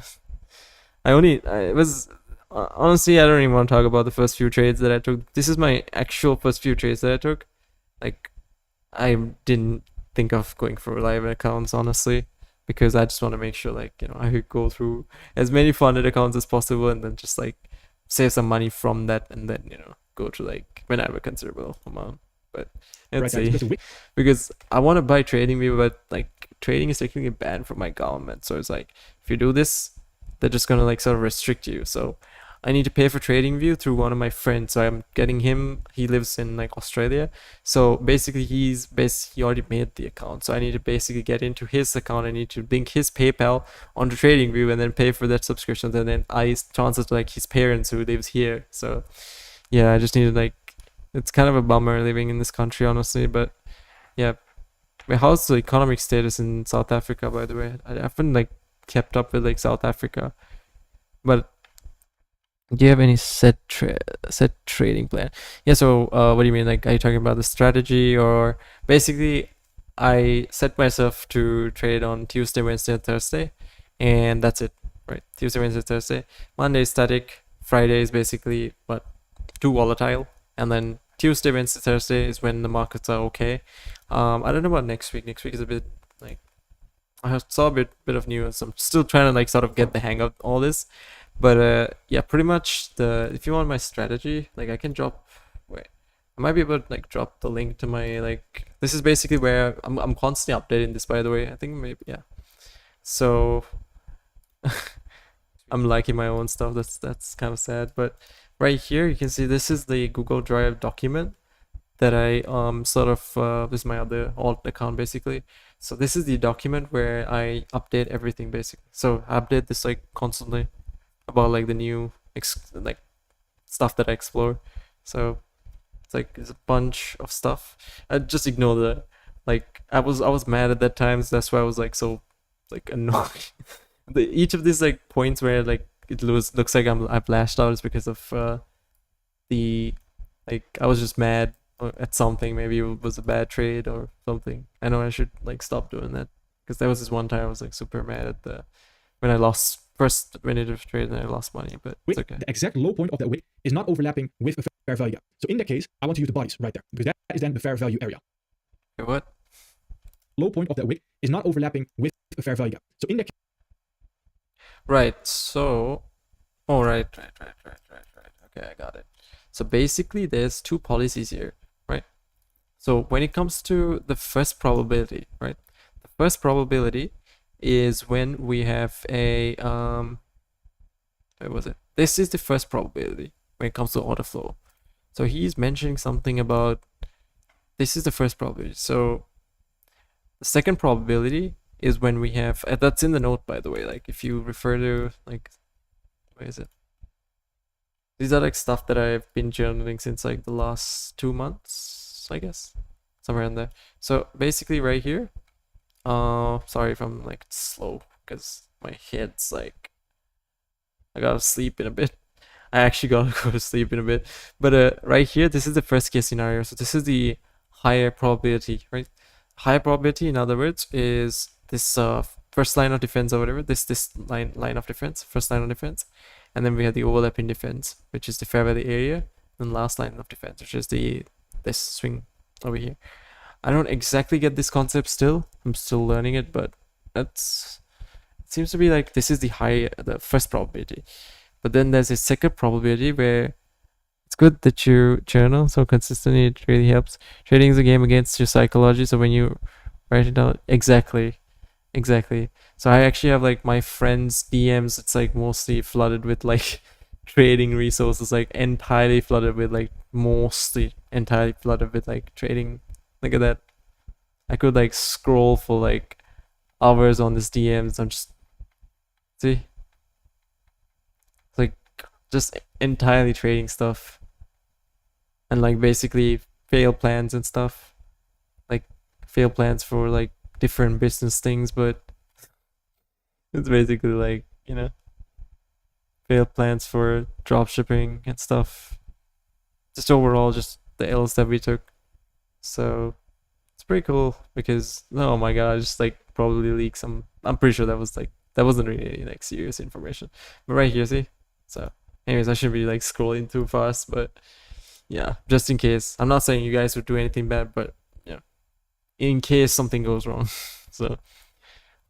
it was honestly, I don't even want to talk about the first few trades that I took. This is my actual first few trades that I took. Like, I didn't think of going for live accounts, honestly, because I just want to make sure, like, you know, I could go through as many funded accounts as possible and then just like save some money from that and then, you know, go to like whenever considerable amount. But let's see, because I want to buy TradingView, but like trading is technically banned from my government, so it's like if you do this, they're just gonna like sort of restrict you. So I need to pay for TradingView through one of my friends. So I'm getting him. He lives in like Australia. So basically he already made the account. So I need to basically get into his account. I need to link his PayPal onto TradingView and then pay for that subscription. And then I transfer to like his parents who lives here. So yeah, I just need to like, it's kind of a bummer living in this country, honestly. But yeah, how's the economic status in South Africa, by the way? I haven't like kept up with like South Africa, but do you have any set trading plan? Yeah, so what do you mean? Like, are you talking about the strategy, or basically I set myself to trade on Tuesday, Wednesday, and Thursday, and that's it, right? Tuesday, Wednesday, Thursday. Monday is static. Friday is basically too volatile, and then Tuesday, Wednesday, Thursday is when the markets are okay. I don't know about next week. Next week is a bit like, I saw a bit of news. I'm still trying to like sort of get the hang of all this. But yeah, pretty much if you want my strategy, like I can drop, wait, I might be able to like drop the link to my like, this is basically where I'm constantly updating this, by the way. I think maybe, yeah. So I'm liking my own stuff. That's kind of sad. But right here you can see this is the Google Drive document that I sort of this is my other alt account basically. So this is the document where I update everything basically. So I update this like constantly about like the new like stuff that I explore. So it's like there's a bunch of stuff. I just ignore that. Like I was mad at that time, so that's why I was like so like annoyed. Each of these like points where like it looks like I've lashed out is because of the like I was just mad at something. Maybe it was a bad trade or something. I know I should like stop doing that, because there was this one time I was like super mad at when I lost first minute of trade and I lost money, but it's okay. The exact low point of that wick is not overlapping with a fair value gap. So in that case, I want to use the bodies right there, because that is then the fair value area. Okay, what? Low point of that wick is not overlapping with a fair value gap. So in that case, right, so right. Okay, I got it. So basically there's two policies here, right? So when it comes to the first probability, right? The first probability is when we have a where was it? This is the first probability when it comes to order flow. So he's mentioning something about this is the first probability. So the second probability is when we have that's in the note, by the way. Like if you refer to like, where is it? These are like stuff that I've been journaling since like the last 2 months, I guess, somewhere in there. So basically right here, sorry if I'm like slow, because my head's like, I gotta sleep in a bit. I actually gotta go to sleep in a bit. But right here, this is the first case scenario. So this is the higher probability, right? Higher probability, in other words, is this first line of defense or whatever. This line of defense, first line of defense, and then we have the overlapping defense, which is the fair value area, and last line of defense, which is this swing over here. I don't exactly get this concept still. I'm still learning it, but it seems to be like this is the first probability. But then there's a second probability where it's good that you journal so consistently. It really helps. Trading is a game against your psychology. So when you write it down, exactly. So I actually have like my friends' DMs. It's like mostly flooded with like trading resources, like entirely flooded with like trading. Look at that. I could like scroll for like hours on this DMs. I'm just See? It's like just entirely trading stuff. And like basically fail plans and stuff. Like fail plans for like different business things, but it's basically like, you know, failed plans for drop shipping and stuff. Just overall, just the L's that we took. So it's pretty cool because, oh my god, I just like probably leaked some. I'm pretty sure that was like, that wasn't really like serious information. But right here, see? So, anyways, I shouldn't be like scrolling too fast, but yeah, just in case. I'm not saying you guys would do anything bad, but yeah, in case something goes wrong. So,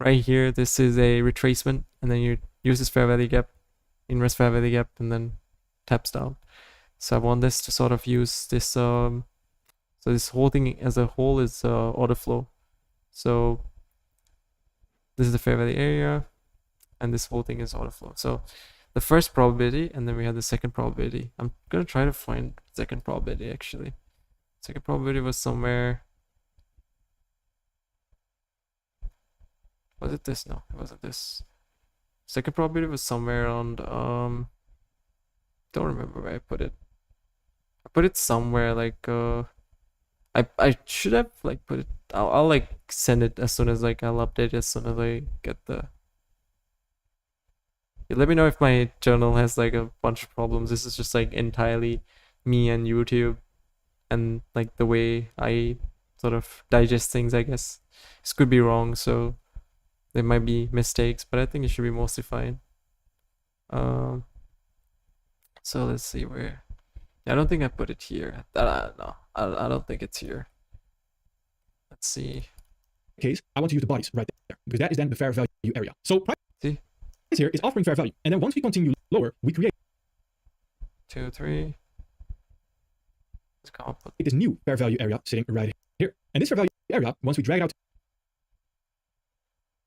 right here, this is a retracement, and then you use this fair value gap, inverse fair value gap, and then taps down. So I want this to sort of use this, so this whole thing as a whole is order flow. So this is the fair value area, and this whole thing is order flow. So the first probability, and then we have the second probability. I'm gonna try to find second probability actually. Second probability was somewhere. Was it this? No, it wasn't this. Second probability was somewhere around don't remember where I put it. I put it somewhere like I should have like put it. I'll like send it as soon as like I'll update it as soon as I get the. Yeah, let me know if my journal has like a bunch of problems. This is just like entirely me and YouTube, and like the way I sort of digest things. I guess this could be wrong, so there might be mistakes, but I think it should be mostly fine. So let's see where. I don't think I put it here. No, I don't think it's here. Let's see. Case, I want to use the bodies right there because that is then the fair value area. So See? This here is offering fair value, and then once we continue lower, we create 2, 3. Let's come up with this new fair value area sitting right here. And this fair value area, once we drag it out,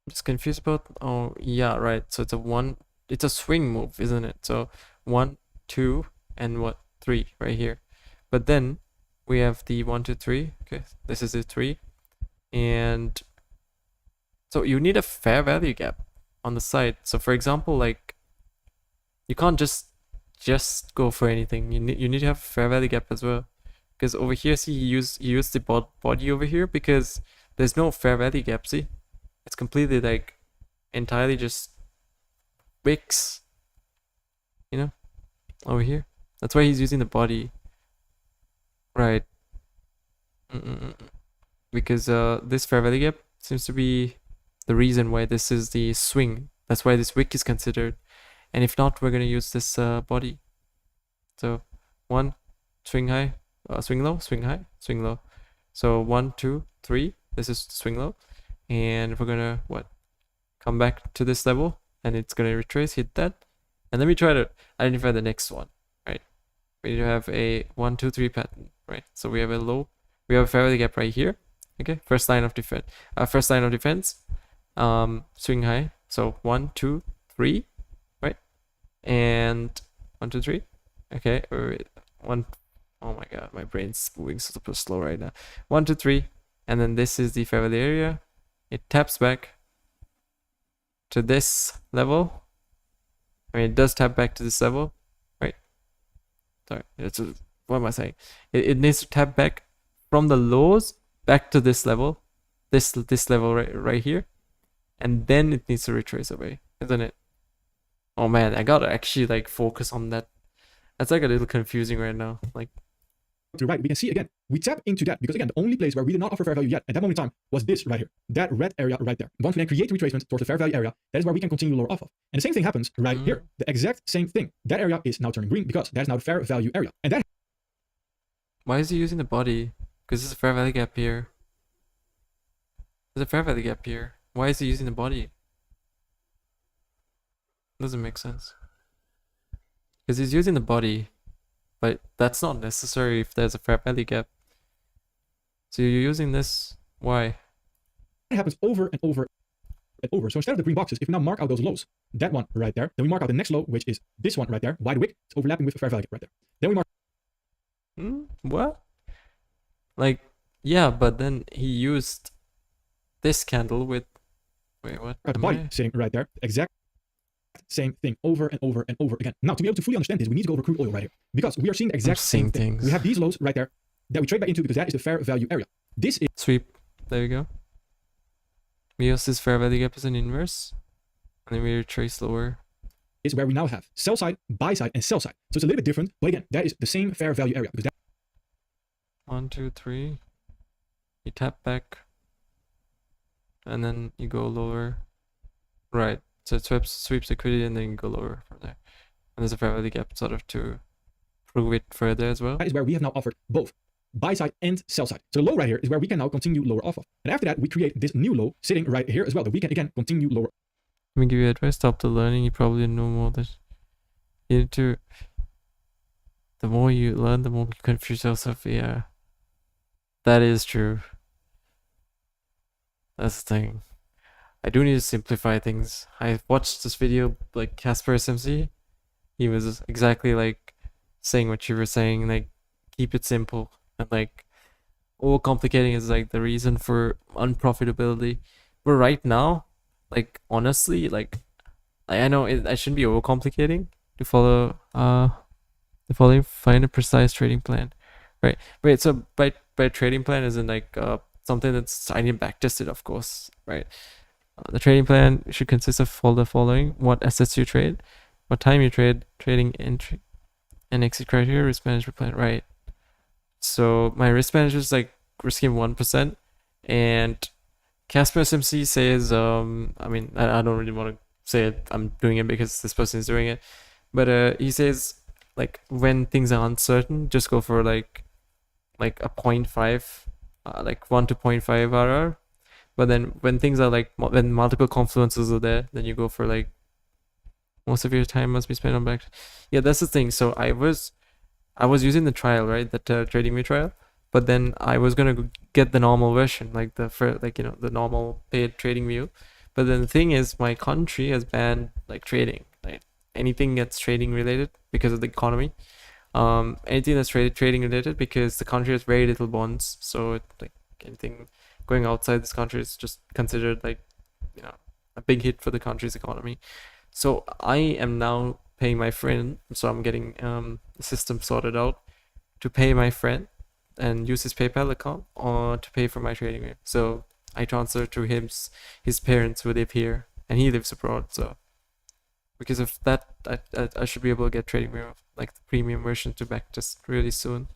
I'm just confused about. Oh yeah, right. So it's a one. It's a swing move, isn't it? So 1, 2, and what 3 right here. But then we have the 1, 2, 3. Okay, this is the 3, and so you need a fair value gap on the side. So for example, like you can't just go for anything. You need to have a fair value gap as well. Because over here, see, he used the body over here because there's no fair value gap. See, it's completely like entirely just wicks, you know, over here. That's why he's using the body, right? Because this fair value gap seems to be the reason why this is the swing. That's why this wick is considered. And if not, we're gonna use this body. So 1, swing high, swing low, swing high, swing low. So 1, 2, 3. This is swing low, and we're gonna what? Come back to this level, and it's gonna retrace, hit that, and then we try to identify the next one. Right? We need to have a 1, 2, 3 pattern. Right? So we have a low. We have a fair value gap right here. Okay. First line of defense. First line of defense. Swing high. So 1, 2, 3. Right? And 1, 2, 3. Okay, wait, 1. Oh my god, my brain's moving super slow right now. 1, 2, 3, and then this is the fair value area. It taps back to this level. I mean, it does tap back to this level, right? Sorry, what am I saying? It needs to tap back from the lows back to this level, this level right here, and then it needs to retrace away, isn't it? Oh man, I gotta actually like focus on that. That's like a little confusing right now. Like to the right, we can see again, we tap into that because again, the only place where we did not offer fair value yet at that moment in time was this right here, that red area right there. Once we then create retracement towards the fair value area, that is where we can continue lower off of. And the same thing happens right here. The exact same thing. That area is now turning green because that is now the fair value area. And that. Why is he using the body? Because there's a fair value gap here. There's a fair value gap here. Why is he using the body? Doesn't make sense. Because he's using the body, but that's not necessary if there's a fair value gap. So you're using this, why? It happens over and over and over. So instead of the green boxes, if we now mark out those lows, that one right there, then we mark out the next low, which is this one right there, wide wick, it's overlapping with the fair value gap right there. Then we mark. What? Like, yeah, but then he used this candle with, wait, what? The body sitting right there, exact. same thing over and over and over again. Now, to be able to fully understand this, we need to go over crude oil right here, because we are seeing the exact same thing. We have these lows right there that we trade back into, because that is the fair value area. This is sweep. There we go. We use this fair value gap as an inverse, and then we retrace lower. Is where we now have sell side, buy side, and sell side. So it's a little bit different, but again, that is the same fair value area. Because that 1, 2, 3. You tap back, and then you go lower. Right. So it sweeps liquidity, and then you go lower from there. And there's a fair value gap sort of to prove it further as well. That is where we have now offered both buy side and sell side. So the low right here is where we can now continue lower off of. And after that, we create this new low sitting right here as well, that we can again continue lower. Let me give you advice. Stop the learning. You probably know more that you need to. The more you learn, the more you confuse yourself. Yeah, that is true. That's the thing. I do need to simplify things. I watched this video like Casper SMC. He was exactly like saying what you were saying. Like, keep it simple, and like overcomplicating is like the reason for unprofitability. But right now, like honestly, like I know I shouldn't be overcomplicating to follow the following. Find a precise trading plan. Right. Wait, so by trading plan isn't like something that's I need back tested, of course, right? The trading plan should consist of all the following: what assets you trade, what time you trade, trading entry and exit criteria, risk management plan. Right. So my risk manager is like risking 1%, and Casper SMC says, I mean, I don't really want to say it. I'm doing it because this person is doing it, but he says like when things are uncertain, just go for like a 0.5, like 1 to 0.5 RR. But then when things are like when multiple confluences are there, then you go for like most of your time must be spent on back. Yeah, that's the thing. So I was using the trial, right? That trading view trial. But then I was gonna get the normal version, like the normal paid trading view. But then the thing is, my country has banned like trading, like anything that's trading related because of the economy. Anything that's trading related because the country has very little bonds. So like anything going outside this country is just considered like a big hit for the country's economy. So I am now paying my friend. So I'm getting the system sorted out to pay my friend and use his PayPal account to pay for my trading view. So I transfer to his parents who live here, and he lives abroad. So because of that, I should be able to get trading view, like the premium version, to backtest really soon.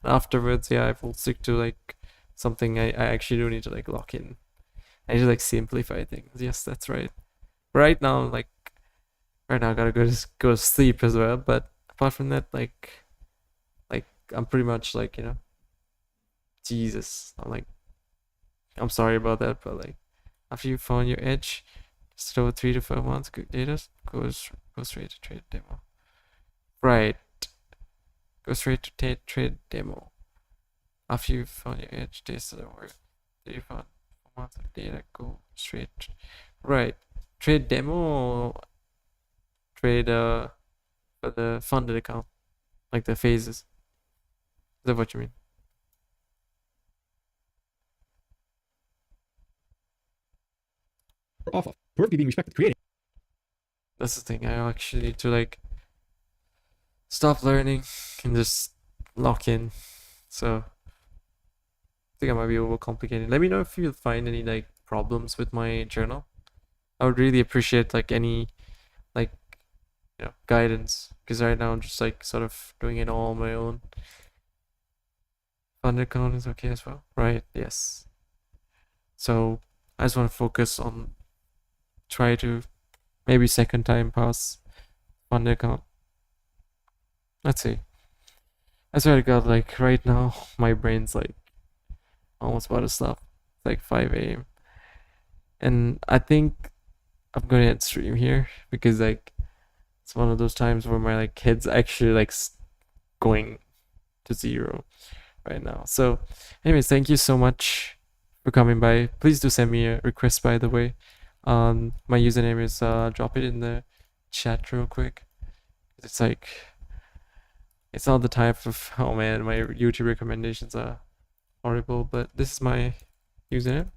And afterwards, yeah, I will stick to like something I actually do need to like lock in. I need to like simplify things. Yes, that's right. Right now, I gotta go to sleep as well. But apart from that, like I'm pretty much like Jesus. I'm sorry about that, but like after you found your edge, just over 3 to 4 months, good data, go straight to trade demo. Right. Go straight to trade demo. After you found your edge, days to the work. You found 4 months of data, go straight. Right. Trade demo or trade for the funded account, like the phases. Is that what you mean? Off of perfectly being respected, creating. That's the thing. I actually need to like stop learning and just lock in. So I think I might be overcomplicating. Let me know if you find any like problems with my journal. I would really appreciate like any like guidance, because right now I'm just like sort of doing it all on my own. Fund account is okay as well, right? Yes. So I just want to focus on try to maybe second time pass fund account. Let's see. I swear to God, like right now my brain's like almost about to stop. It's like 5 a.m. and I think I'm gonna end stream here because like it's one of those times where my like head's actually like going to 0 right now. So anyways, thank you so much for coming by. Please do send me a request, by the way. My username is drop it in the chat real quick. It's like it's not the type of, oh man, my YouTube recommendations are horrible, but this is my username.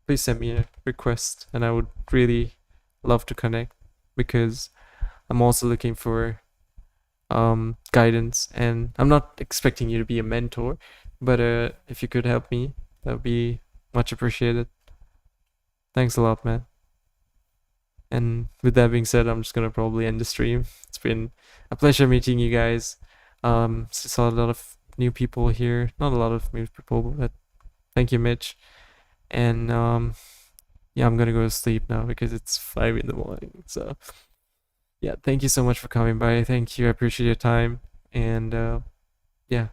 Please send me a request and I would really love to connect. because I'm also looking for guidance, and I'm not expecting you to be a mentor, but if you could help me, that would be much appreciated. Thanks a lot, man. And with that being said, I'm just gonna probably end the stream. It's been a pleasure meeting you guys. Saw a lot of new people here. Not a lot of new people, but thank you, Mitch. And yeah, I'm gonna go to sleep now because it's 5 in the morning. So yeah, thank you so much for coming by. Thank you. I appreciate your time. And yeah,